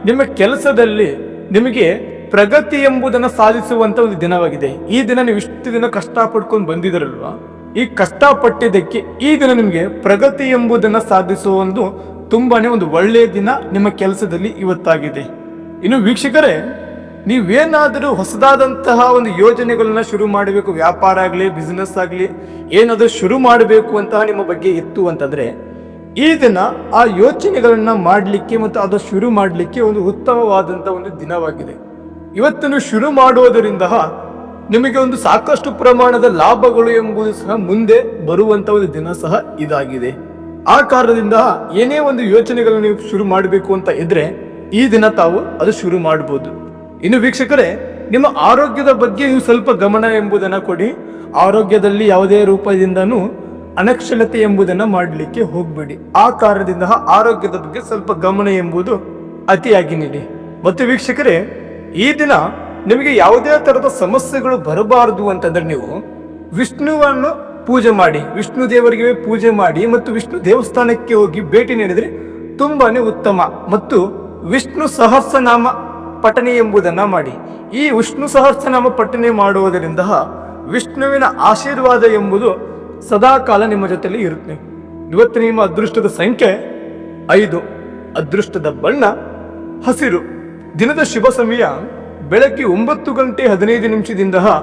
ನಿಮ್ಮ ಕೆಲಸದಲ್ಲಿ ನಿಮಗೆ ಪ್ರಗತಿ ಎಂಬುದನ್ನು ಸಾಧಿಸುವಂತ ಒಂದು ದಿನವಾಗಿದೆ. ಈ ದಿನ ನೀವು ಇಷ್ಟು ದಿನ ಕಷ್ಟಪಡ್ಕೊಂಡು ಬಂದಿದ್ದೀರಲ್ವಾ, ಈ ಕಷ್ಟಪಟ್ಟಿದ್ದಕ್ಕೆ ಈ ದಿನ ನಿಮಗೆ ಪ್ರಗತಿ ಎಂಬುದನ್ನು ಸಾಧಿಸುವ ಒಂದು ತುಂಬಾನೇ ಒಂದು ಒಳ್ಳೆಯ ದಿನ ನಿಮ್ಮ ಕೆಲಸದಲ್ಲಿ ಇವತ್ತಾಗಿದೆ. ಇನ್ನು ವೀಕ್ಷಕರೇ, ನೀವೇನಾದರೂ ಹೊಸದಾದಂತಹ ಒಂದು ಯೋಜನೆಗಳನ್ನ ಶುರು ಮಾಡಬೇಕು, ವ್ಯಾಪಾರ ಆಗಲಿ ಬಿಸ್ನೆಸ್ ಆಗಲಿ ಏನಾದರೂ ಶುರು ಮಾಡಬೇಕು ಅಂತ ನಿಮ್ಮ ಬಗ್ಗೆ ಇತ್ತು ಅಂತಂದ್ರೆ, ಈ ದಿನ ಆ ಯೋಚನೆಗಳನ್ನ ಮಾಡಲಿಕ್ಕೆ ಮತ್ತು ಅದು ಶುರು ಮಾಡಲಿಕ್ಕೆ ಒಂದು ಉತ್ತಮವಾದಂಥ ಒಂದು ದಿನವಾಗಿದೆ. ಇವತ್ತನ್ನು ಶುರು ಮಾಡುವುದರಿಂದ ನಿಮಗೆ ಒಂದು ಸಾಕಷ್ಟು ಪ್ರಮಾಣದ ಲಾಭಗಳು ಎಂಬುದು ಸಹ ಮುಂದೆ ಬರುವಂತ ಒಂದು ದಿನ ಸಹ ಇದಾಗಿದೆ. ಆ ಕಾರಣದಿಂದ ಏನೇ ಒಂದು ಯೋಚನೆಗಳನ್ನು ನೀವು ಶುರು ಮಾಡಬೇಕು ಅಂತ ಇದ್ರೆ ಈ ದಿನ ತಾವು ಅದು ಶುರು ಮಾಡಬಹುದು. ಇನ್ನು ವೀಕ್ಷಕರೇ, ನಿಮ್ಮ ಆರೋಗ್ಯದ ಬಗ್ಗೆ ನೀವು ಸ್ವಲ್ಪ ಗಮನ ಎಂಬುದನ್ನು ಕೊಡಿ. ಆರೋಗ್ಯದಲ್ಲಿ ಯಾವುದೇ ರೂಪದಿಂದನೂ ಅನಕ್ಷಲತೆ ಎಂಬುದನ್ನು ಮಾಡಲಿಕ್ಕೆ ಹೋಗ್ಬೇಡಿ. ಆ ಕಾರಣದಿಂದ ಆರೋಗ್ಯದ ಬಗ್ಗೆ ಸ್ವಲ್ಪ ಗಮನ ಎಂಬುದು ಅತಿಯಾಗಿ ನೀಡಿ. ಮತ್ತು ವೀಕ್ಷಕರೇ, ಈ ದಿನ ನಿಮಗೆ ಯಾವುದೇ ತರದ ಸಮಸ್ಯೆಗಳು ಬರಬಾರದು ಅಂತಂದ್ರೆ ನೀವು ವಿಷ್ಣುವನ್ನು ಪೂಜೆ ಮಾಡಿ, ವಿಷ್ಣು ದೇವರಿಗೆ ಪೂಜೆ ಮಾಡಿ ಮತ್ತು ವಿಷ್ಣು ದೇವಸ್ಥಾನಕ್ಕೆ ಹೋಗಿ ಭೇಟಿ ನೀಡಿದ್ರೆ ತುಂಬಾನೇ ಉತ್ತಮ. ಮತ್ತು ವಿಷ್ಣು ಸಹಸ್ರನಾಮ ಪಠನೆ ಎಂಬುದನ್ನ ಮಾಡಿ. ಈ ವಿಷ್ಣು ಸಹಸ್ರನಾಮ ಪಠನೆ ಮಾಡುವುದರಿಂದ ವಿಷ್ಣುವಿನ ಆಶೀರ್ವಾದ ಎಂಬುದು ಸದಾಕಾಲ ನಿಮ್ಮ ಜೊತೆಲಿ ಇರುತ್ತೆ. ಇವತ್ತು ನಿಮ್ಮ ಅದೃಷ್ಟದ ಸಂಖ್ಯೆ 5, ಅದೃಷ್ಟದ ಬಣ್ಣ ಹಸಿರು. ದಿನದ ಶುಭ ಸಮಯ ಬೆಳಗ್ಗೆ 9:15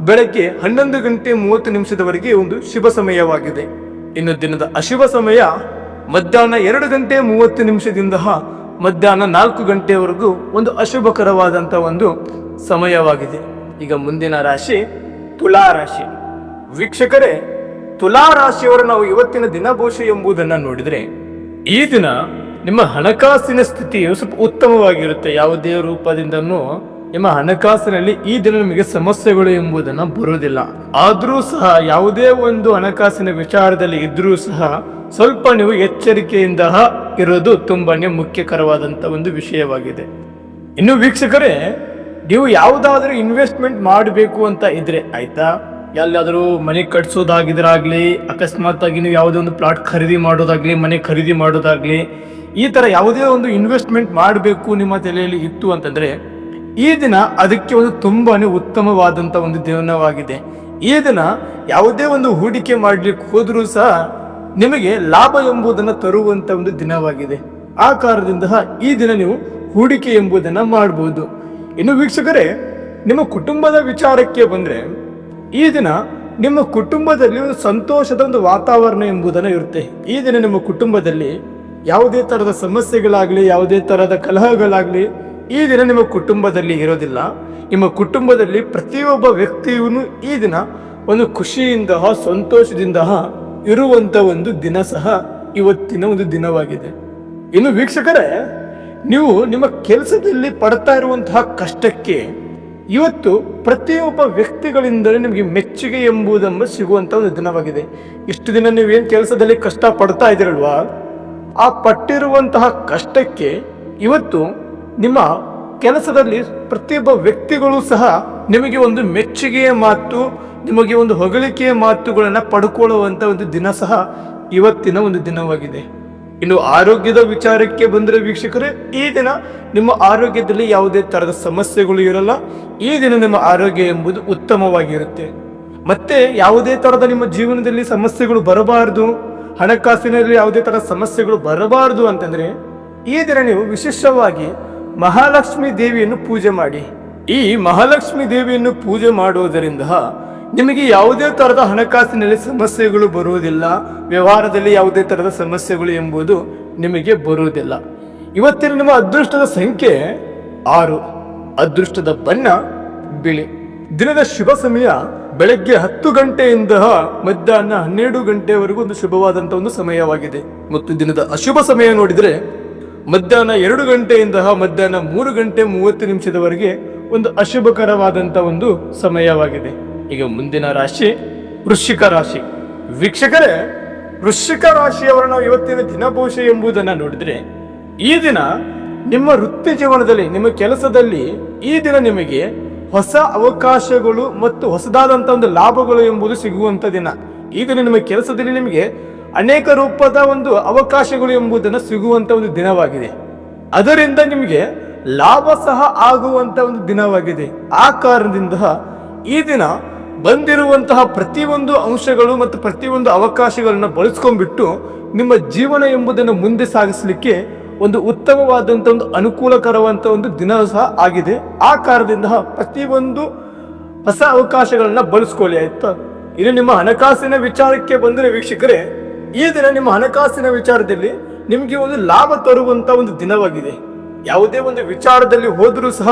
ಬೆಳಗ್ಗೆ 11:30 ಒಂದು ಶುಭ ಸಮಯವಾಗಿದೆ. ಇನ್ನು ದಿನದ ಅಶುಭ ಸಮಯ ಮಧ್ಯಾಹ್ನ 2:30 ಮಧ್ಯಾಹ್ನ 4 ಒಂದು ಅಶುಭಕರವಾದಂಥ ಒಂದು ಸಮಯವಾಗಿದೆ. ಈಗ ಮುಂದಿನ ರಾಶಿ ತುಲಾ ರಾಶಿ. ವೀಕ್ಷಕರೇ, ತುಲಾ ರಾಶಿಯವರು ನಾವು ಇವತ್ತಿನ ದಿನಭೂಷೆ ಎಂಬುದನ್ನು ನೋಡಿದ್ರೆ, ಈ ದಿನ ನಿಮ್ಮ ಹಣಕಾಸಿನ ಸ್ಥಿತಿಯು ಸ್ವಲ್ಪ ಉತ್ತಮವಾಗಿರುತ್ತೆ. ಯಾವುದೇ ರೂಪದಿಂದನೂ ನಿಮ್ಮ ಹಣಕಾಸಿನಲ್ಲಿ ಈ ದಿನ ನಿಮಗೆ ಸಮಸ್ಯೆಗಳು ಎಂಬುದನ್ನು ಬರುವುದಿಲ್ಲ. ಆದರೂ ಸಹ ಯಾವುದೇ ಒಂದು ಹಣಕಾಸಿನ ವಿಚಾರದಲ್ಲಿ ಇದ್ರೂ ಸಹ ಸ್ವಲ್ಪ ನೀವು ಎಚ್ಚರಿಕೆಯಿಂದ ಇರೋದು ತುಂಬಾನೇ ಮುಖ್ಯಕರವಾದಂಥ ಒಂದು ವಿಷಯವಾಗಿದೆ. ಇನ್ನು ವೀಕ್ಷಕರೇ, ನೀವು ಯಾವುದಾದ್ರೂ ಇನ್ವೆಸ್ಟ್ಮೆಂಟ್ ಮಾಡಬೇಕು ಅಂತ ಇದ್ರೆ ಆಯ್ತಾ, ಎಲ್ಲಾದರೂ ಮನೆ ಕಟ್ಸೋದಾಗಿದ್ರಾಗ್ಲಿ, ಅಕಸ್ಮಾತ್ ಆಗಿ ನೀವು ಯಾವುದೇ ಒಂದು ಪ್ಲಾಟ್ ಖರೀದಿ ಮಾಡೋದಾಗ್ಲಿ, ಮನೆ ಖರೀದಿ ಮಾಡೋದಾಗ್ಲಿ, ಈ ತರ ಯಾವುದೇ ಒಂದು ಇನ್ವೆಸ್ಟ್ಮೆಂಟ್ ಮಾಡಬೇಕು ನಿಮ್ಮ ತಲೆಯಲ್ಲಿ ಇತ್ತು ಅಂತಂದ್ರೆ ಈ ದಿನ ಅದಕ್ಕೆ ಒಂದು ತುಂಬಾನೇ ಉತ್ತಮವಾದಂತ ಒಂದು ದಿನವಾಗಿದೆ. ಈ ದಿನ ಯಾವುದೇ ಒಂದು ಹೂಡಿಕೆ ಮಾಡ್ಲಿಕ್ಕೆ ಹೋದ್ರೂ ಸಹ ನಿಮಗೆ ಲಾಭ ಎಂಬುದನ್ನು ತರುವಂತ ಒಂದು ದಿನವಾಗಿದೆ. ಆ ಕಾರಣದಿಂದ ಈ ದಿನ ನೀವು ಹೂಡಿಕೆ ಎಂಬುದನ್ನ ಮಾಡಬಹುದು. ಇನ್ನು ವೀಕ್ಷಕರೇ, ನಿಮ್ಮ ಕುಟುಂಬದ ವಿಚಾರಕ್ಕೆ ಬಂದ್ರೆ, ಈ ದಿನ ನಿಮ್ಮ ಕುಟುಂಬದಲ್ಲಿ ಒಂದು ಸಂತೋಷದ ಒಂದು ವಾತಾವರಣ ಎಂಬುದನ್ನು ಇರುತ್ತೆ. ಈ ದಿನ ನಿಮ್ಮ ಕುಟುಂಬದಲ್ಲಿ ಯಾವುದೇ ತರಹದ ಸಮಸ್ಯೆಗಳಾಗ್ಲಿ, ಯಾವುದೇ ತರಹದ ಕಲಹಗಳಾಗ್ಲಿ ಈ ದಿನ ನಿಮ್ಮ ಕುಟುಂಬದಲ್ಲಿ ಇರೋದಿಲ್ಲ. ನಿಮ್ಮ ಕುಟುಂಬದಲ್ಲಿ ಪ್ರತಿಯೊಬ್ಬ ವ್ಯಕ್ತಿಯೂ ಈ ದಿನ ಒಂದು ಖುಷಿಯಿಂದ ಸಂತೋಷದಿಂದ ಇರುವಂತ ಒಂದು ದಿನ ಸಹ ಇವತ್ತಿನ ಒಂದು ದಿನವಾಗಿದೆ. ಇನ್ನು ವೀಕ್ಷಕರೇ, ನೀವು ನಿಮ್ಮ ಕೆಲಸದಲ್ಲಿ ಪಡ್ತಾ ಇರುವಂತಹ ಕಷ್ಟಕ್ಕೆ ಇವತ್ತು ಪ್ರತಿಯೊಬ್ಬ ವ್ಯಕ್ತಿಗಳಿಂದಲೇ ನಿಮಗೆ ಮೆಚ್ಚುಗೆ ಎಂಬುದನ್ನು ಸಿಗುವಂತ ಒಂದು ದಿನವಾಗಿದೆ. ಇಷ್ಟು ದಿನ ನೀವೇನು ಕೆಲಸದಲ್ಲಿ ಕಷ್ಟ ಪಡ್ತಾ ಇದ್ದೀರಲ್ವಾ, ಆ ಪಟ್ಟಿರುವಂತಹ ಕಷ್ಟಕ್ಕೆ ಇವತ್ತು ನಿಮ್ಮ ಕೆಲಸದಲ್ಲಿ ಪ್ರತಿಯೊಬ್ಬ ವ್ಯಕ್ತಿಗಳು ಸಹ ನಿಮಗೆ ಒಂದು ಮೆಚ್ಚುಗೆಯ ಮಾತು, ನಿಮಗೆ ಒಂದು ಹೊಗಳಿಕೆಯ ಮಾತುಗಳನ್ನು ಪಡ್ಕೊಳ್ಳುವಂತ ಒಂದು ದಿನ ಸಹ ಇವತ್ತಿನ ಒಂದು ದಿನವಾಗಿದೆ. ಇನ್ನು ಆರೋಗ್ಯದ ವಿಚಾರಕ್ಕೆ ಬಂದರೆ ವೀಕ್ಷಕರೇ, ಈ ದಿನ ನಿಮ್ಮ ಆರೋಗ್ಯದಲ್ಲಿ ಯಾವುದೇ ತರಹದ ಸಮಸ್ಯೆಗಳು ಇರಲ್ಲ. ಈ ದಿನ ನಿಮ್ಮ ಆರೋಗ್ಯ ಎಂಬುದು ಉತ್ತಮವಾಗಿರುತ್ತೆ. ಮತ್ತೆ ಯಾವುದೇ ತರಹದ ನಿಮ್ಮ ಜೀವನದಲ್ಲಿ ಸಮಸ್ಯೆಗಳು ಬರಬಾರದು, ಹಣಕಾಸಿನಲ್ಲಿ ಯಾವುದೇ ತರಹದ ಸಮಸ್ಯೆಗಳು ಬರಬಾರದು ಅಂತಂದ್ರೆ ಈ ದಿನ ನೀವು ವಿಶೇಷವಾಗಿ ಮಹಾಲಕ್ಷ್ಮಿ ದೇವಿಯನ್ನು ಪೂಜೆ ಮಾಡಿ. ಈ ಮಹಾಲಕ್ಷ್ಮಿ ದೇವಿಯನ್ನು ಪೂಜೆ ಮಾಡುವುದರಿಂದ ನಿಮಗೆ ಯಾವುದೇ ತರಹದ ಹಣಕಾಸಿನಲ್ಲಿ ಸಮಸ್ಯೆಗಳು ಬರುವುದಿಲ್ಲ, ವ್ಯವಹಾರದಲ್ಲಿ ಯಾವುದೇ ತರಹದ ಸಮಸ್ಯೆಗಳು ಎಂಬುದು ನಿಮಗೆ ಬರುವುದಿಲ್ಲ. ಇವತ್ತಿನ ನಿಮ್ಮ ಅದೃಷ್ಟದ ಸಂಖ್ಯೆ 6, ಅದೃಷ್ಟದ ಬಣ್ಣ ಬಿಳಿ. ದಿನದ ಶುಭ ಸಮಯ ಬೆಳಗ್ಗೆ 10 ಗಂಟೆಯಿಂದ ಮಧ್ಯಾಹ್ನ 12 ಗಂಟೆವರೆಗೂ ಒಂದು ಶುಭವಾದಂತಹ ಒಂದು ಸಮಯವಾಗಿದೆ. ಮತ್ತು ದಿನದ ಅಶುಭ ಸಮಯ ನೋಡಿದ್ರೆ ಮಧ್ಯಾಹ್ನ 2 ಗಂಟೆಯಿಂದ ಮಧ್ಯಾಹ್ನ 3 ಗಂಟೆ 30 ನಿಮಿಷದವರೆಗೆ ಒಂದು ಅಶುಭಕರವಾದಂತ ಒಂದು ಸಮಯವಾಗಿದೆ. ಈಗ ಮುಂದಿನ ರಾಶಿ ವೃಶ್ಚಿಕ ರಾಶಿ. ವೀಕ್ಷಕರೇ, ವೃಶ್ಚಿಕ ರಾಶಿಯವರ ನಾವು ಇವತ್ತಿನ ದಿನಭವಿಷ್ಯ ಎಂಬುದನ್ನ ನೋಡಿದ್ರೆ, ಈ ದಿನ ನಿಮ್ಮ ವೃತ್ತಿ ಜೀವನದಲ್ಲಿ, ನಿಮ್ಮ ಕೆಲಸದಲ್ಲಿ ಈ ದಿನ ನಿಮಗೆ ಹೊಸ ಅವಕಾಶಗಳು ಮತ್ತು ಹೊಸದಾದಂತ ಒಂದು ಲಾಭಗಳು ಎಂಬುದು ಸಿಗುವಂತ ದಿನ. ಈ ದಿನ ನಿಮ್ಮ ಕೆಲಸದಲ್ಲಿ ನಿಮಗೆ ಅನೇಕ ರೂಪದ ಒಂದು ಅವಕಾಶಗಳು ಎಂಬುದನ್ನು ಸಿಗುವಂತ ಒಂದು ದಿನವಾಗಿದೆ. ಅದರಿಂದ ನಿಮಗೆ ಲಾಭ ಸಹ ಆಗುವಂತ ಒಂದು ದಿನವಾಗಿದೆ. ಆ ಕಾರಣದಿಂದ ಈ ದಿನ ಬಂದಿರುವಂತಹ ಪ್ರತಿಯೊಂದು ಅಂಶಗಳು ಮತ್ತು ಪ್ರತಿಯೊಂದು ಅವಕಾಶಗಳನ್ನ ಬಳಸ್ಕೊಂಡ್ಬಿಟ್ಟು ನಿಮ್ಮ ಜೀವನ ಎಂಬುದನ್ನು ಮುಂದೆ ಸಾಗಿಸಲಿಕ್ಕೆ ಒಂದು ಉತ್ತಮವಾದಂತ ಒಂದು ಅನುಕೂಲಕರವಂತ ಒಂದು ದಿನ ಸಹ ಆಗಿದೆ. ಆ ಕಾರಣದಿಂದ ಪ್ರತಿಯೊಂದು ಹೊಸ ಅವಕಾಶಗಳನ್ನ ಬಳಸ್ಕೊಳ್ಳಿ, ಆಯ್ತಾ. ಇನ್ನು ನಿಮ್ಮ ಹಣಕಾಸಿನ ವಿಚಾರಕ್ಕೆ ಬಂದರೆ ವೀಕ್ಷಕರೇ, ಈ ದಿನ ನಿಮ್ಮ ಹಣಕಾಸಿನ ವಿಚಾರದಲ್ಲಿ ನಿಮಗೆ ಒಂದು ಲಾಭ ತರುವಂತ ಒಂದು ದಿನವಾಗಿದೆ. ಯಾವುದೇ ಒಂದು ವಿಚಾರದಲ್ಲಿ ಹೋದರೂ ಸಹ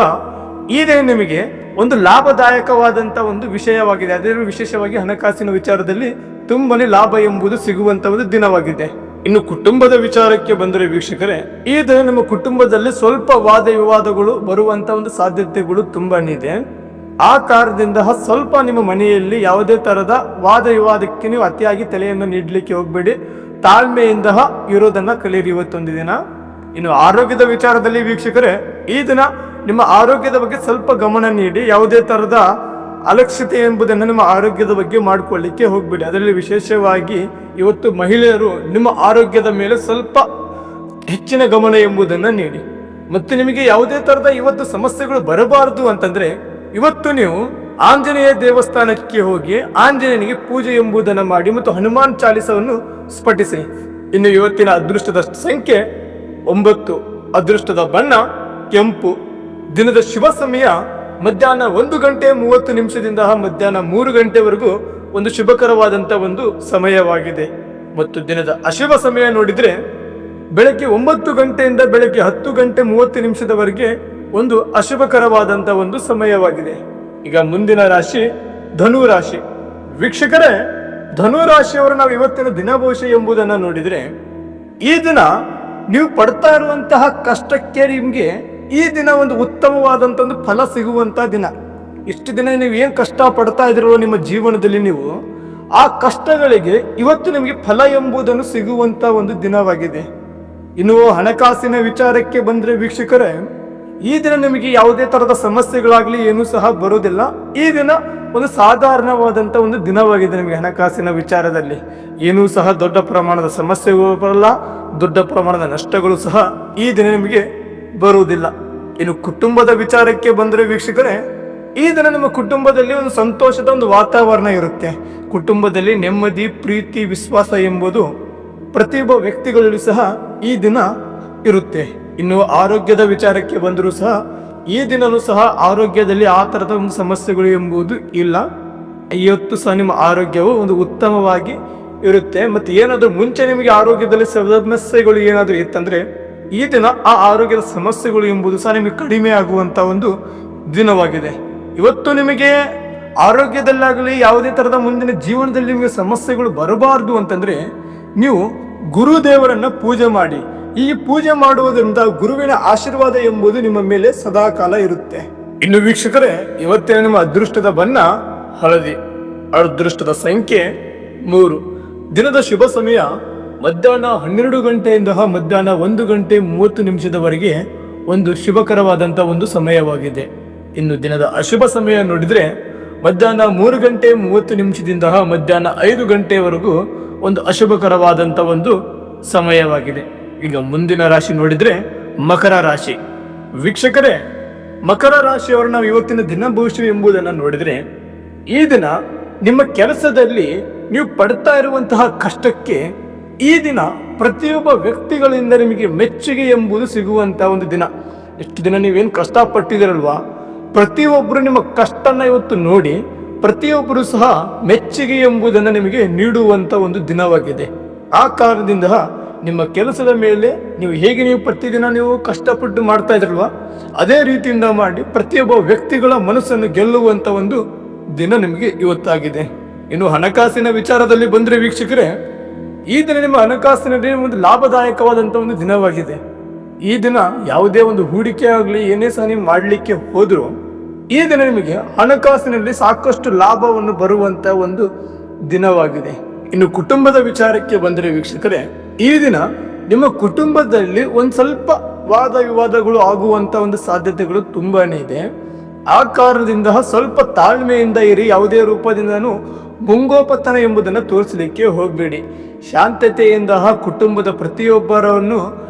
ಈ ದಿನ ನಿಮಗೆ ಒಂದು ಲಾಭದಾಯಕವಾದಂತ ಒಂದು ವಿಷಯವಾಗಿದೆ. ಅದೇ ವಿಶೇಷವಾಗಿ ಹಣಕಾಸಿನ ವಿಚಾರದಲ್ಲಿ ತುಂಬಾನೇ ಲಾಭ ಎಂಬುದು ಸಿಗುವಂತ ಒಂದು ದಿನವಾಗಿದೆ. ಇನ್ನು ಕುಟುಂಬದ ವಿಚಾರಕ್ಕೆ ಬಂದರೆ ವೀಕ್ಷಕರೇ, ಈ ದಿನ ನಿಮ್ಮ ಕುಟುಂಬದಲ್ಲಿ ಸ್ವಲ್ಪ ವಾದ ವಿವಾದಗಳು ಬರುವಂತ ಒಂದು ಸಾಧ್ಯತೆಗಳು ತುಂಬಾನೇ ಇದೆ. ಆ ಕಾರಣದಿಂದ ಸ್ವಲ್ಪ ನಿಮ್ಮ ಮನೆಯಲ್ಲಿ ಯಾವುದೇ ತರದ ವಾದ ವಿವಾದಕ್ಕೆ ನೀವು ಅತಿಯಾಗಿ ತಲೆಯನ್ನು ನೀಡಲಿಕ್ಕೆ ಹೋಗ್ಬೇಡಿ. ತಾಳ್ಮೆಯಿಂದ ಇರೋದನ್ನ ಕಲಿಯಿರಿ ಇವತ್ತೊಂದು ದಿನ. ಇನ್ನು ಆರೋಗ್ಯದ ವಿಚಾರದಲ್ಲಿ ವೀಕ್ಷಕರೇ, ಈ ದಿನ ನಿಮ್ಮ ಆರೋಗ್ಯದ ಬಗ್ಗೆ ಸ್ವಲ್ಪ ಗಮನ ನೀಡಿ. ಯಾವುದೇ ತರದ ಅಲಕ್ಷ್ಯತೆ ಎಂಬುದನ್ನು ನಿಮ್ಮ ಆರೋಗ್ಯದ ಬಗ್ಗೆ ಮಾಡಿಕೊಳ್ಳಿಕ್ಕೆ ಹೋಗ್ಬೇಡಿ. ಅದರಲ್ಲಿ ವಿಶೇಷವಾಗಿ ಇವತ್ತು ಮಹಿಳೆಯರು ನಿಮ್ಮ ಆರೋಗ್ಯದ ಮೇಲೆ ಸ್ವಲ್ಪ ಹೆಚ್ಚಿನ ಗಮನ ಎಂಬುದನ್ನು ನೀಡಿ. ಮತ್ತು ನಿಮಗೆ ಯಾವುದೇ ತರದ ಇವತ್ತು ಸಮಸ್ಯೆಗಳು ಬರಬಾರದು ಅಂತಂದ್ರೆ ಇವತ್ತು ನೀವು ಆಂಜನೇಯ ದೇವಸ್ಥಾನಕ್ಕೆ ಹೋಗಿ ಆಂಜನೇಯನಿಗೆ ಪೂಜೆ ಎಂಬುದನ್ನು ಮಾಡಿ ಮತ್ತು ಹನುಮಾನ್ ಚಾಲಿಸವನ್ನು ಸ್ಫಟಿಸಿ. ಇನ್ನು ಇವತ್ತಿನ ಅದೃಷ್ಟದ ಸಂಖ್ಯೆ 9, ಅದೃಷ್ಟದ ಬಣ್ಣ ಕೆಂಪು. ದಿನದ ಶುಭ ಸಮಯ ಮಧ್ಯಾಹ್ನ 1 ಗಂಟೆ 30 ನಿಮಿಷದಿಂದ ಮಧ್ಯಾಹ್ನ 3 ಗಂಟೆವರೆಗೂ ಒಂದು ಶುಭಕರವಾದಂತ ಒಂದು ಸಮಯವಾಗಿದೆ. ಮತ್ತು ದಿನದ ಅಶುಭ ಸಮಯ ನೋಡಿದ್ರೆ ಬೆಳಗ್ಗೆ 9 ಗಂಟೆಯಿಂದ ಬೆಳಗ್ಗೆ 10 ಗಂಟೆ 30 ನಿಮಿಷದವರೆಗೆ ಒಂದು ಅಶುಭಕರವಾದಂತ ಒಂದು ಸಮಯವಾಗಿದೆ. ಈಗ ಮುಂದಿನ ರಾಶಿ ಧನು ರಾಶಿ. ವೀಕ್ಷಕರೇ, ಧನು ರಾಶಿಯವರು ನಾವು ಇವತ್ತಿನ ದಿನಭವಿಷ್ಯ ಎಂಬುದನ್ನು ನೋಡಿದ್ರೆ, ಈ ದಿನ ನೀವು ಪಡ್ತಾ ಇರುವಂತಹ ಕಷ್ಟಕ್ಕೆ ನಿಮ್ಗೆ ಈ ದಿನ ಒಂದು ಉತ್ತಮವಾದಂತ ಒಂದು ಫಲ ಸಿಗುವಂತ ದಿನ. ಇಷ್ಟು ದಿನ ನೀವು ಏನ್ ಕಷ್ಟ ಪಡ್ತಾ ಇದಿರೋ ನಿಮ್ಮ ಜೀವನದಲ್ಲಿ, ನೀವು ಆ ಕಷ್ಟಗಳಿಗೆ ಇವತ್ತು ನಿಮಗೆ ಫಲ ಎಂಬುದನ್ನು ಸಿಗುವಂತ ಒಂದು ದಿನವಾಗಿದೆ. ಇನ್ನು ಹಣಕಾಸಿನ ವಿಚಾರಕ್ಕೆ ಬಂದ್ರೆ ವೀಕ್ಷಕರೇ, ಈ ದಿನ ನಿಮಗೆ ಯಾವುದೇ ತರದ ಸಮಸ್ಯೆಗಳಾಗ್ಲಿ ಏನೂ ಸಹ ಬರೋದಿಲ್ಲ. ಈ ದಿನ ಒಂದು ಸಾಧಾರಣವಾದಂತ ಒಂದು ದಿನವಾಗಿದೆ. ನಿಮಗೆ ಹಣಕಾಸಿನ ವಿಚಾರದಲ್ಲಿ ಏನೂ ಸಹ ದೊಡ್ಡ ಪ್ರಮಾಣದ ಸಮಸ್ಯೆಗಳು ಬರಲ್ಲ, ದೊಡ್ಡ ಪ್ರಮಾಣದ ನಷ್ಟಗಳು ಸಹ ಈ ದಿನ ನಿಮಗೆ ಬರುವುದಿಲ್ಲ. ಇನ್ನು ಕುಟುಂಬದ ವಿಚಾರಕ್ಕೆ ಬಂದರೆ ವೀಕ್ಷಕರೇ, ಈ ದಿನ ನಿಮ್ಮ ಕುಟುಂಬದಲ್ಲಿ ಒಂದು ಸಂತೋಷದ ಒಂದು ವಾತಾವರಣ ಇರುತ್ತೆ. ಕುಟುಂಬದಲ್ಲಿ ನೆಮ್ಮದಿ, ಪ್ರೀತಿ, ವಿಶ್ವಾಸ ಎಂಬುದು ಪ್ರತಿಯೊಬ್ಬ ವ್ಯಕ್ತಿಗಳಲ್ಲಿ ಸಹ ಈ ದಿನ ಇರುತ್ತೆ. ಇನ್ನು ಆರೋಗ್ಯದ ವಿಚಾರಕ್ಕೆ ಬಂದರೂ ಸಹ ಈ ದಿನನೂ ಸಹ ಆರೋಗ್ಯದಲ್ಲಿ ಆ ತರದ ಒಂದು ಸಮಸ್ಯೆಗಳು ಎಂಬುದು ಇಲ್ಲ. ಇವತ್ತು ಸಹ ನಿಮ್ಮ ಆರೋಗ್ಯವು ಒಂದು ಉತ್ತಮವಾಗಿ ಇರುತ್ತೆ. ಮತ್ತೆ ಏನಾದರೂ ಮುಂಚೆ ನಿಮಗೆ ಆರೋಗ್ಯದಲ್ಲಿ ಸಮಸ್ಯೆಗಳು ಏನಾದರೂ ಇತ್ತಂದ್ರೆ ಈ ದಿನ ಆ ಆರೋಗ್ಯದ ಸಮಸ್ಯೆಗಳು ಎಂಬುದು ಸಹ ನಿಮಗೆ ಕಡಿಮೆ ಆಗುವಂತ ಒಂದು ದಿನವಾಗಿದೆ. ಇವತ್ತು ನಿಮಗೆ ಆರೋಗ್ಯದಲ್ಲಾಗಲಿ ಯಾವುದೇ ತರದ ಮುಂದಿನ ಜೀವನದಲ್ಲಿ ನಿಮಗೆ ಸಮಸ್ಯೆಗಳು ಬರಬಾರದು ಅಂತಂದ್ರೆ ನೀವು ಗುರುದೇವರನ್ನ ಪೂಜೆ ಮಾಡಿ. ಈ ಪೂಜೆ ಮಾಡುವುದರಿಂದ ಗುರುವಿನ ಆಶೀರ್ವಾದ ಎಂಬುದು ನಿಮ್ಮ ಮೇಲೆ ಸದಾಕಾಲ ಇರುತ್ತೆ. ಇನ್ನು ವೀಕ್ಷಕರೇ, ಇವತ್ತಿನ ನಿಮ್ಮ ಅದೃಷ್ಟದ ಬಣ್ಣ ಹಳದಿ, ಅದೃಷ್ಟದ ಸಂಖ್ಯೆ 3. ದಿನದ ಶುಭ ಸಮಯ ಮಧ್ಯಾಹ್ನ 12 ಗಂಟೆಯಿಂದ ಮಧ್ಯಾಹ್ನ 1 ಗಂಟೆ 30 ನಿಮಿಷದವರೆಗೆ ಒಂದು ಶುಭಕರವಾದಂತ ಒಂದು ಸಮಯವಾಗಿದೆ. ಇನ್ನು ದಿನದ ಅಶುಭ ಸಮಯ ನೋಡಿದ್ರೆ ಮಧ್ಯಾಹ್ನ 3 ಗಂಟೆ 30 ನಿಮಿಷದಿಂದ ಮಧ್ಯಾಹ್ನ 5 ಗಂಟೆವರೆಗೂ ಒಂದು ಅಶುಭಕರವಾದಂತ ಒಂದು ಸಮಯವಾಗಿದೆ. ಈಗ ಮುಂದಿನ ರಾಶಿ ನೋಡಿದ್ರೆ ಮಕರ ರಾಶಿ. ವೀಕ್ಷಕರೇ, ಮಕರ ರಾಶಿಯವರು ನಾವು ಇವತ್ತಿನ ದಿನ ಭವಿಷ್ಯ ಎಂಬುದನ್ನು ನೋಡಿದ್ರೆ, ಈ ದಿನ ನಿಮ್ಮ ಕೆಲಸದಲ್ಲಿ ನೀವು ಪಡ್ತಾ ಇರುವಂತಹ ಕಷ್ಟಕ್ಕೆ ಈ ದಿನ ಪ್ರತಿಯೊಬ್ಬ ವ್ಯಕ್ತಿಗಳಿಂದ ನಿಮಗೆ ಮೆಚ್ಚುಗೆ ಎಂಬುದು ಸಿಗುವಂತಹ ಒಂದು ದಿನ. ಎಷ್ಟು ದಿನ ನೀವೇನು ಕಷ್ಟಪಟ್ಟಿದ್ದೀರಲ್ವಾ, ಪ್ರತಿಯೊಬ್ಬರು ನಿಮ್ಮ ಕಷ್ಟನ ಇವತ್ತು ನೋಡಿ ಪ್ರತಿಯೊಬ್ಬರು ಸಹ ಮೆಚ್ಚುಗೆ ಎಂಬುದನ್ನು ನಿಮಗೆ ನೀಡುವಂತ ಒಂದು ದಿನವಾಗಿದೆ. ಆ ಕಾರಣದಿಂದ ನಿಮ್ಮ ಕೆಲಸದ ಮೇಲೆ ನೀವು ಪ್ರತಿದಿನ ನೀವು ಕಷ್ಟಪಟ್ಟು ಮಾಡ್ತಾ ಇದ್ರಲ್ವಾ, ಅದೇ ರೀತಿಯಿಂದ ಮಾಡಿ ಪ್ರತಿಯೊಬ್ಬ ವ್ಯಕ್ತಿಗಳ ಮನಸ್ಸನ್ನು ಗೆಲ್ಲುವಂತ ಒಂದು ದಿನ ನಿಮಗೆ ಇವತ್ತಾಗಿದೆ. ಇನ್ನು ಹಣಕಾಸಿನ ವಿಚಾರದಲ್ಲಿ ಬಂದ್ರೆ ವೀಕ್ಷಕರೇ, ಈ ದಿನ ನಿಮ್ಮ ಹಣಕಾಸಿನಲ್ಲಿ ಒಂದು ಲಾಭದಾಯಕವಾದಂತ ಒಂದು ದಿನವಾಗಿದೆ. ಈ ದಿನ ಯಾವುದೇ ಒಂದು ಹೂಡಿಕೆ ಆಗಲಿ ಏನೇ ಸಹ ನೀವು ಮಾಡಲಿಕ್ಕೆ ಹೋದ್ರು ಈ ದಿನ ನಿಮಗೆ ಹಣಕಾಸಿನಲ್ಲಿ ಸಾಕಷ್ಟು ಲಾಭವನ್ನು ಬರುವಂತ ಒಂದು ದಿನವಾಗಿದೆ. ಇನ್ನು ಕುಟುಂಬದ ವಿಚಾರಕ್ಕೆ ಬಂದರೆ ವೀಕ್ಷಕರೇ, ಈ ದಿನ ನಿಮ್ಮ ಕುಟುಂಬದಲ್ಲಿ ಒಂದ್ ಸ್ವಲ್ಪ ವಾದ ವಿವಾದಗಳು ಆಗುವಂತ ಒಂದು ಸಾಧ್ಯತೆಗಳು ತುಂಬಾನೇ ಇದೆ. ಆ ಕಾರಣದಿಂದ ಸ್ವಲ್ಪ ತಾಳ್ಮೆಯಿಂದ ಇರಿ. ಯಾವುದೇ ರೂಪದಿಂದನೂ ಮುಂಗೋಪತನ ಎಂಬುದನ್ನು ತೋರಿಸಲಿಕ್ಕೆ ಹೋಗಬೇಡಿ. ಶಾಂತತೆಯಿಂದ ಕುಟುಂಬದ ಪ್ರತಿಯೊಬ್ಬರನ್ನು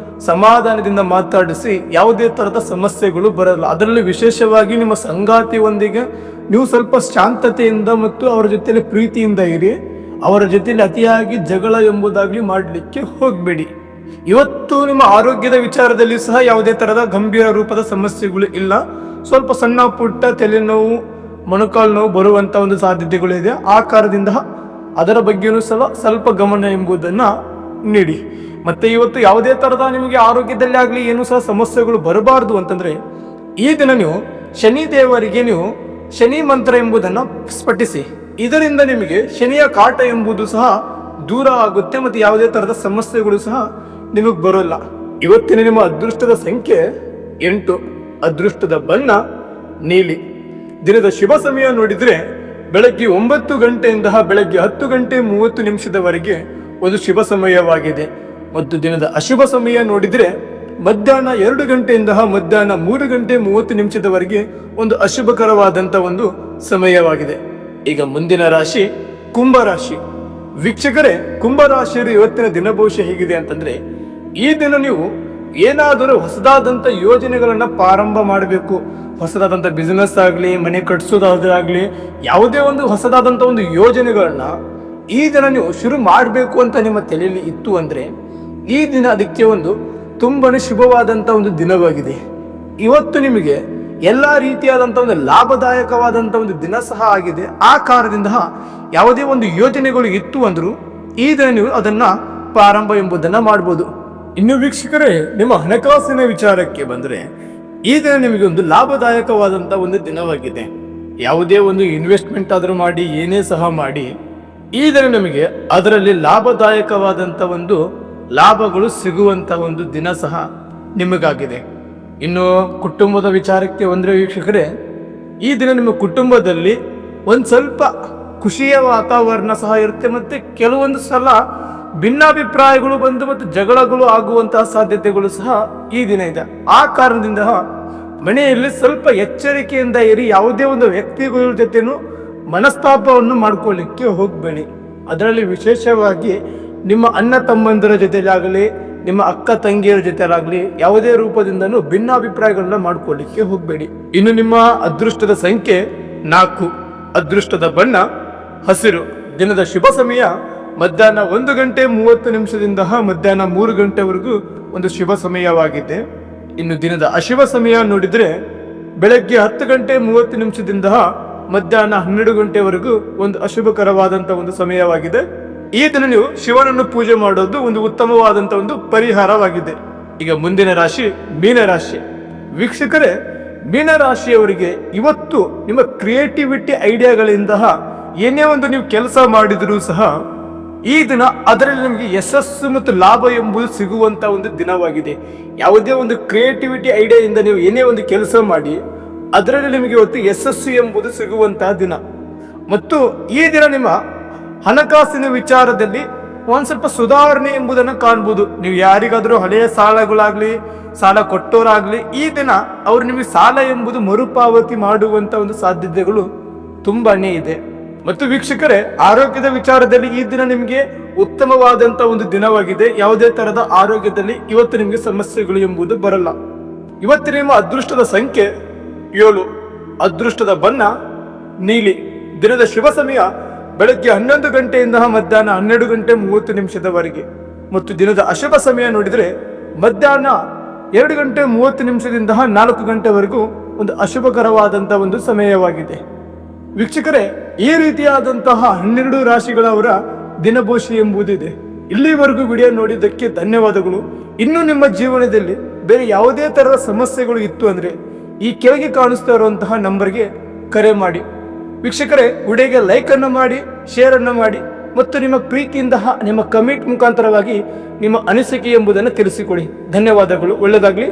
ಸಮಾಧಾನದಿಂದ ಮಾತಾಡಿಸಿ ಯಾವುದೇ ತರಹದ ಸಮಸ್ಯೆಗಳು ಬರಲ್ಲ. ಅದರಲ್ಲಿ ವಿಶೇಷವಾಗಿ ನಿಮ್ಮ ಸಂಗಾತಿಯೊಂದಿಗೆ ನೀವು ಸ್ವಲ್ಪ ಶಾಂತತೆಯಿಂದ ಮತ್ತು ಅವರ ಜೊತೆಯಲ್ಲಿ ಪ್ರೀತಿಯಿಂದ ಇರಿ. ಅವರ ಜೊತೆಯಲ್ಲಿ ಅತಿಯಾಗಿ ಜಗಳ ಎಂಬುದಾಗ್ಲಿ ಮಾಡಲಿಕ್ಕೆ ಹೋಗಬೇಡಿ. ಇವತ್ತು ನಿಮ್ಮ ಆರೋಗ್ಯದ ವಿಚಾರದಲ್ಲಿ ಸಹ ಯಾವುದೇ ತರಹದ ಗಂಭೀರ ರೂಪದ ಸಮಸ್ಯೆಗಳು ಇಲ್ಲ. ಸ್ವಲ್ಪ ಸಣ್ಣ ಪುಟ್ಟ ತಲೆನೋವು, ಮೊಣಕಾಲು ನೋವು ಬರುವಂತ ಒಂದು ಸಾಧ್ಯತೆಗಳು ಇದೆ. ಆ ಕಾರಣದಿಂದ ಅದರ ಬಗ್ಗೆಯೂ ಸಹ ಸ್ವಲ್ಪ ಗಮನ ಎಂಬುದನ್ನ ನೀಡಿ. ಮತ್ತೆ ಇವತ್ತು ಯಾವುದೇ ತರಹದ ನಿಮಗೆ ಆರೋಗ್ಯದಲ್ಲಿ ಆಗಲಿ ಏನೂ ಸಹ ಸಮಸ್ಯೆಗಳು ಬರಬಾರದು ಅಂತಂದ್ರೆ ಈ ದಿನ ನೀವು ಶನಿ ದೇವರಿಗೆ ನೀವು ಶನಿ ಮಂತ್ರ ಎಂಬುದನ್ನು ಸ್ಫಟಿಸಿ. ಇದರಿಂದ ನಿಮಗೆ ಶನಿಯ ಕಾಟ ಎಂಬುದು ಸಹ ದೂರ ಆಗುತ್ತೆ ಮತ್ತು ಯಾವುದೇ ತರಹದ ಸಮಸ್ಯೆಗಳು ಸಹ ನಿಮಗೆ ಬರೋಲ್ಲ. ಇವತ್ತಿನ ನಿಮ್ಮ ಅದೃಷ್ಟದ ಸಂಖ್ಯೆ 8, ಅದೃಷ್ಟದ ಬಣ್ಣ ನೀಲಿ. ದಿನದ ಶುಭ ಸಮಯ ನೋಡಿದ್ರೆ ಬೆಳಗ್ಗೆ 9 ಗಂಟೆಯಿಂದ ಬೆಳಗ್ಗೆ 10:30 ಒಂದು ಶುಭ ಸಮಯವಾಗಿದೆ. ಮತ್ತು ದಿನದ ಅಶುಭ ಸಮಯ ನೋಡಿದ್ರೆ ಮಧ್ಯಾಹ್ನ 2 ಗಂಟೆಯಿಂದ ಮಧ್ಯಾಹ್ನ 3:30 ಒಂದು ಅಶುಭಕರವಾದಂತ ಒಂದು ಸಮಯವಾಗಿದೆ. ಈಗ ಮುಂದಿನ ರಾಶಿ ಕುಂಭರಾಶಿ. ವೀಕ್ಷಕರೇ, ಕುಂಭರಾಶಿಯರು ಇವತ್ತಿನ ದಿನ ಭವಿಷ್ಯ ಹೇಗಿದೆ ಅಂತಂದ್ರೆ, ಈ ದಿನ ನೀವು ಏನಾದರೂ ಹೊಸದಾದಂತ ಯೋಜನೆಗಳನ್ನ ಪ್ರಾರಂಭ ಮಾಡಬೇಕು. ಹೊಸದಾದಂತ ಬಿಸಿನೆಸ್ ಆಗಲಿ, ಮನೆ ಕಟ್ಸೋದಾಗ್ಲಿ, ಯಾವುದೇ ಒಂದು ಹೊಸದಾದಂತ ಒಂದು ಯೋಜನೆಗಳನ್ನ ಈ ದಿನ ನೀವು ಶುರು ಮಾಡಬೇಕು ಅಂತ ನಿಮ್ಮ ತಲೆಯಲ್ಲಿ ಇತ್ತು ಅಂದ್ರೆ ಈ ದಿನ ಅದಕ್ಕೆ ಒಂದು ತುಂಬಾನೇ ಶುಭವಾದಂತ ಒಂದು ದಿನವಾಗಿದೆ. ಇವತ್ತು ನಿಮಗೆ ಎಲ್ಲಾ ರೀತಿಯಾದಂತ ಒಂದು ಲಾಭದಾಯಕವಾದಂತ ಒಂದು ದಿನ ಸಹ ಆಗಿದೆ. ಆ ಕಾರಣದಿಂದ ಯಾವುದೇ ಒಂದು ಯೋಜನೆಗಳು ಇತ್ತು ಅಂದ್ರೂ ಈ ದಿನ ನೀವು ಅದನ್ನ ಪ್ರಾರಂಭ ಎಂಬುದನ್ನ ಮಾಡಬಹುದು. ಇನ್ನು ವೀಕ್ಷಕರೇ, ನಿಮ್ಮ ಹಣಕಾಸಿನ ವಿಚಾರಕ್ಕೆ ಬಂದ್ರೆ ಈ ದಿನ ನಿಮಗೆ ಒಂದು ಲಾಭದಾಯಕವಾದಂತ ಒಂದು ದಿನವಾಗಿದೆ. ಯಾವುದೇ ಒಂದು ಇನ್ವೆಸ್ಟ್ಮೆಂಟ್ ಆದ್ರೂ ಮಾಡಿ, ಏನೇ ಸಹ ಮಾಡಿ, ಈ ದಿನ ನಿಮಗೆ ಅದರಲ್ಲಿ ಲಾಭದಾಯಕವಾದಂತ ಒಂದು ಲಾಭಗಳು ಸಿಗುವಂತ ಒಂದು ದಿನ ಸಹ ನಿಮಗಾಗಿದೆ. ಇನ್ನು ಕುಟುಂಬದ ವಿಚಾರಕ್ಕೆ ಬಂದ್ರೆ ವೀಕ್ಷಕರೇ, ಈ ದಿನ ನಿಮ್ಮ ಕುಟುಂಬದಲ್ಲಿ ಒಂದ್ ಸ್ವಲ್ಪ ಖುಷಿಯ ವಾತಾವರಣ ಸಹ ಇರುತ್ತೆ. ಮತ್ತೆ ಕೆಲವೊಂದು ಸಲ ಭಿನ್ನಾಭಿಪ್ರಾಯಗಳು ಬಂದು ಮತ್ತು ಜಗಳಗಳು ಆಗುವಂತಹ ಸಾಧ್ಯತೆಗಳು ಸಹ ಈ ದಿನ ಇದೆ. ಆ ಕಾರಣದಿಂದ ಮನೆಯಲ್ಲಿ ಸ್ವಲ್ಪ ಎಚ್ಚರಿಕೆಯಿಂದ ಇರಿ. ಯಾವುದೇ ಒಂದು ವ್ಯಕ್ತಿಗಳ ಜೊತೆನೂ ಮನಸ್ತಾಪವನ್ನು ಮಾಡ್ಕೊಳ್ಳಿಕ್ಕೆ ಹೋಗಬೇಡಿ. ಅದರಲ್ಲಿ ವಿಶೇಷವಾಗಿ ನಿಮ್ಮ ಅಣ್ಣ ತಮ್ಮಂದಿರ ಜೊತೆಲಾಗಲಿ, ನಿಮ್ಮ ಅಕ್ಕ ತಂಗಿಯರ ಜೊತೆಲಾಗಲಿ ಯಾವುದೇ ರೂಪದಿಂದನೂ ಭಿನ್ನಾಭಿಪ್ರಾಯಗಳನ್ನ ಮಾಡ್ಕೊಳ್ಳಿಕ್ಕೆ ಹೋಗಬೇಡಿ. ಇನ್ನು ನಿಮ್ಮ ಅದೃಷ್ಟದ ಸಂಖ್ಯೆ 4, ಅದೃಷ್ಟದ ಬಣ್ಣ ಹಸಿರು. ದಿನದ ಶುಭ ಸಮಯ ಮಧ್ಯಾಹ್ನ 1:30 ಮಧ್ಯಾಹ್ನ 3 ಒಂದು ಶುಭ ಸಮಯವಾಗಿದೆ. ಇನ್ನು ದಿನದ ಅಶುಭ ಸಮಯ ನೋಡಿದ್ರೆ ಬೆಳಗ್ಗೆ 10:30 ಮಧ್ಯಾಹ್ನ 12 ಒಂದು ಅಶುಭಕರವಾದಂತ ಒಂದು ಸಮಯವಾಗಿದೆ. ಈ ದಿನ ನೀವು ಶಿವನನ್ನು ಪೂಜೆ ಮಾಡೋದು ಒಂದು ಉತ್ತಮವಾದಂತ ಒಂದು ಪರಿಹಾರವಾಗಿದೆ. ಈಗ ಮುಂದಿನ ರಾಶಿ ಮೀನರಾಶಿ. ವೀಕ್ಷಕರೇ, ಮೀನರಾಶಿಯವರಿಗೆ ಇವತ್ತು ನಿಮ್ಮ ಕ್ರಿಯೇಟಿವಿಟಿ ಐಡಿಯಾಗಳಿಂದ ಏನೇ ಒಂದು ನೀವು ಕೆಲಸ ಮಾಡಿದರೂ ಸಹ ಈ ದಿನ ಅದರಲ್ಲಿ ನಿಮಗೆ ಯಶಸ್ಸು ಮತ್ತು ಲಾಭ ಎಂಬುದು ಸಿಗುವಂತ ಒಂದು ದಿನವಾಗಿದೆ. ಯಾವುದೇ ಒಂದು ಕ್ರಿಯೇಟಿವಿಟಿ ಐಡಿಯಾದಿಂದ ನೀವು ಏನೇ ಒಂದು ಕೆಲಸ ಮಾಡಿ ಅದರಲ್ಲಿ ನಿಮಗೆ ಇವತ್ತು ಯಶಸ್ಸು ಎಂಬುದು ಸಿಗುವಂತಹ ದಿನ. ಮತ್ತು ಈ ದಿನ ನಿಮ್ಮ ಹಣಕಾಸಿನ ವಿಚಾರದಲ್ಲಿ ಒಂದ್ ಸ್ವಲ್ಪ ಸುಧಾರಣೆ ಎಂಬುದನ್ನು ಕಾಣಬಹುದು. ನೀವು ಯಾರಿಗಾದ್ರೂ ಹಳೆಯ ಸಾಲಗಳಾಗ್ಲಿ, ಸಾಲ ಕೊಟ್ಟೋರಾಗ್ಲಿ, ಈ ದಿನ ಅವರು ನಿಮಗೆ ಸಾಲ ಎಂಬುದು ಮರುಪಾವತಿ ಮಾಡುವಂತ ಒಂದು ಸಾಧ್ಯತೆಗಳು ತುಂಬಾನೇ ಇದೆ. ಮತ್ತು ವೀಕ್ಷಕರೇ, ಆರೋಗ್ಯದ ವಿಚಾರದಲ್ಲಿ ಈ ದಿನ ನಿಮಗೆ ಉತ್ತಮವಾದಂತ ಒಂದು ದಿನವಾಗಿದೆ. ಯಾವುದೇ ತರಹದ ಆರೋಗ್ಯದಲ್ಲಿ ಇವತ್ತು ನಿಮಗೆ ಸಮಸ್ಯೆಗಳು ಎಂಬುದು ಬರಲ್ಲ. ಇವತ್ತು ನಿಮ್ಮ ಅದೃಷ್ಟದ ಸಂಖ್ಯೆ 7, ಅದೃಷ್ಟದ ಬಣ್ಣ ನೀಲಿ. ದಿನದ ಶುಭ ಸಮಯ ಬೆಳಗ್ಗೆ 11 ಗಂಟೆಯಿಂದ ಮಧ್ಯಾಹ್ನ 12:30 ಮತ್ತು ದಿನದ ಅಶುಭ ಸಮಯ ನೋಡಿದ್ರೆ ಮಧ್ಯಾಹ್ನ 2:30 4 ಒಂದು ಅಶುಭಕರವಾದಂತಹ ಒಂದು ಸಮಯವಾಗಿದೆ. ವೀಕ್ಷಕರೇ, ಈ ರೀತಿಯಾದಂತಹ 12 ರಾಶಿಗಳವರ ದಿನಭವಿಷ್ಯ ಎಂಬುದಿದೆ. ಇಲ್ಲಿವರೆಗೂ ವಿಡಿಯೋ ನೋಡಿದ್ದಕ್ಕೆ ಧನ್ಯವಾದಗಳು. ಇನ್ನು ನಿಮ್ಮ ಜೀವನದಲ್ಲಿ ಬೇರೆ ಯಾವುದೇ ತರಹದ ಸಮಸ್ಯೆಗಳು ಇತ್ತು ಅಂದ್ರೆ ಈ ಕೆಳಗೆ ಕಾಣಿಸ್ತಾ ಇರುವಂತಹ ನಂಬರ್ಗೆ ಕರೆ ಮಾಡಿ. ವೀಕ್ಷಕರೇ, ವಿಡಿಯೋಗೆ ಲೈಕ್ ಅನ್ನು ಮಾಡಿ, ಶೇರ್ ಅನ್ನು ಮಾಡಿ ಮತ್ತು ನಿಮ್ಮ ಪ್ರೀತಿಯಿಂದ ನಿಮ್ಮ ಕಮೆಂಟ್ ಮುಖಾಂತರವಾಗಿ ನಿಮ್ಮ ಅನಿಸಿಕೆ ಎಂಬುದನ್ನು ತಿಳಿಸಿಕೊಡಿ. ಧನ್ಯವಾದಗಳು. ಒಳ್ಳೆಯದಾಗಲಿ.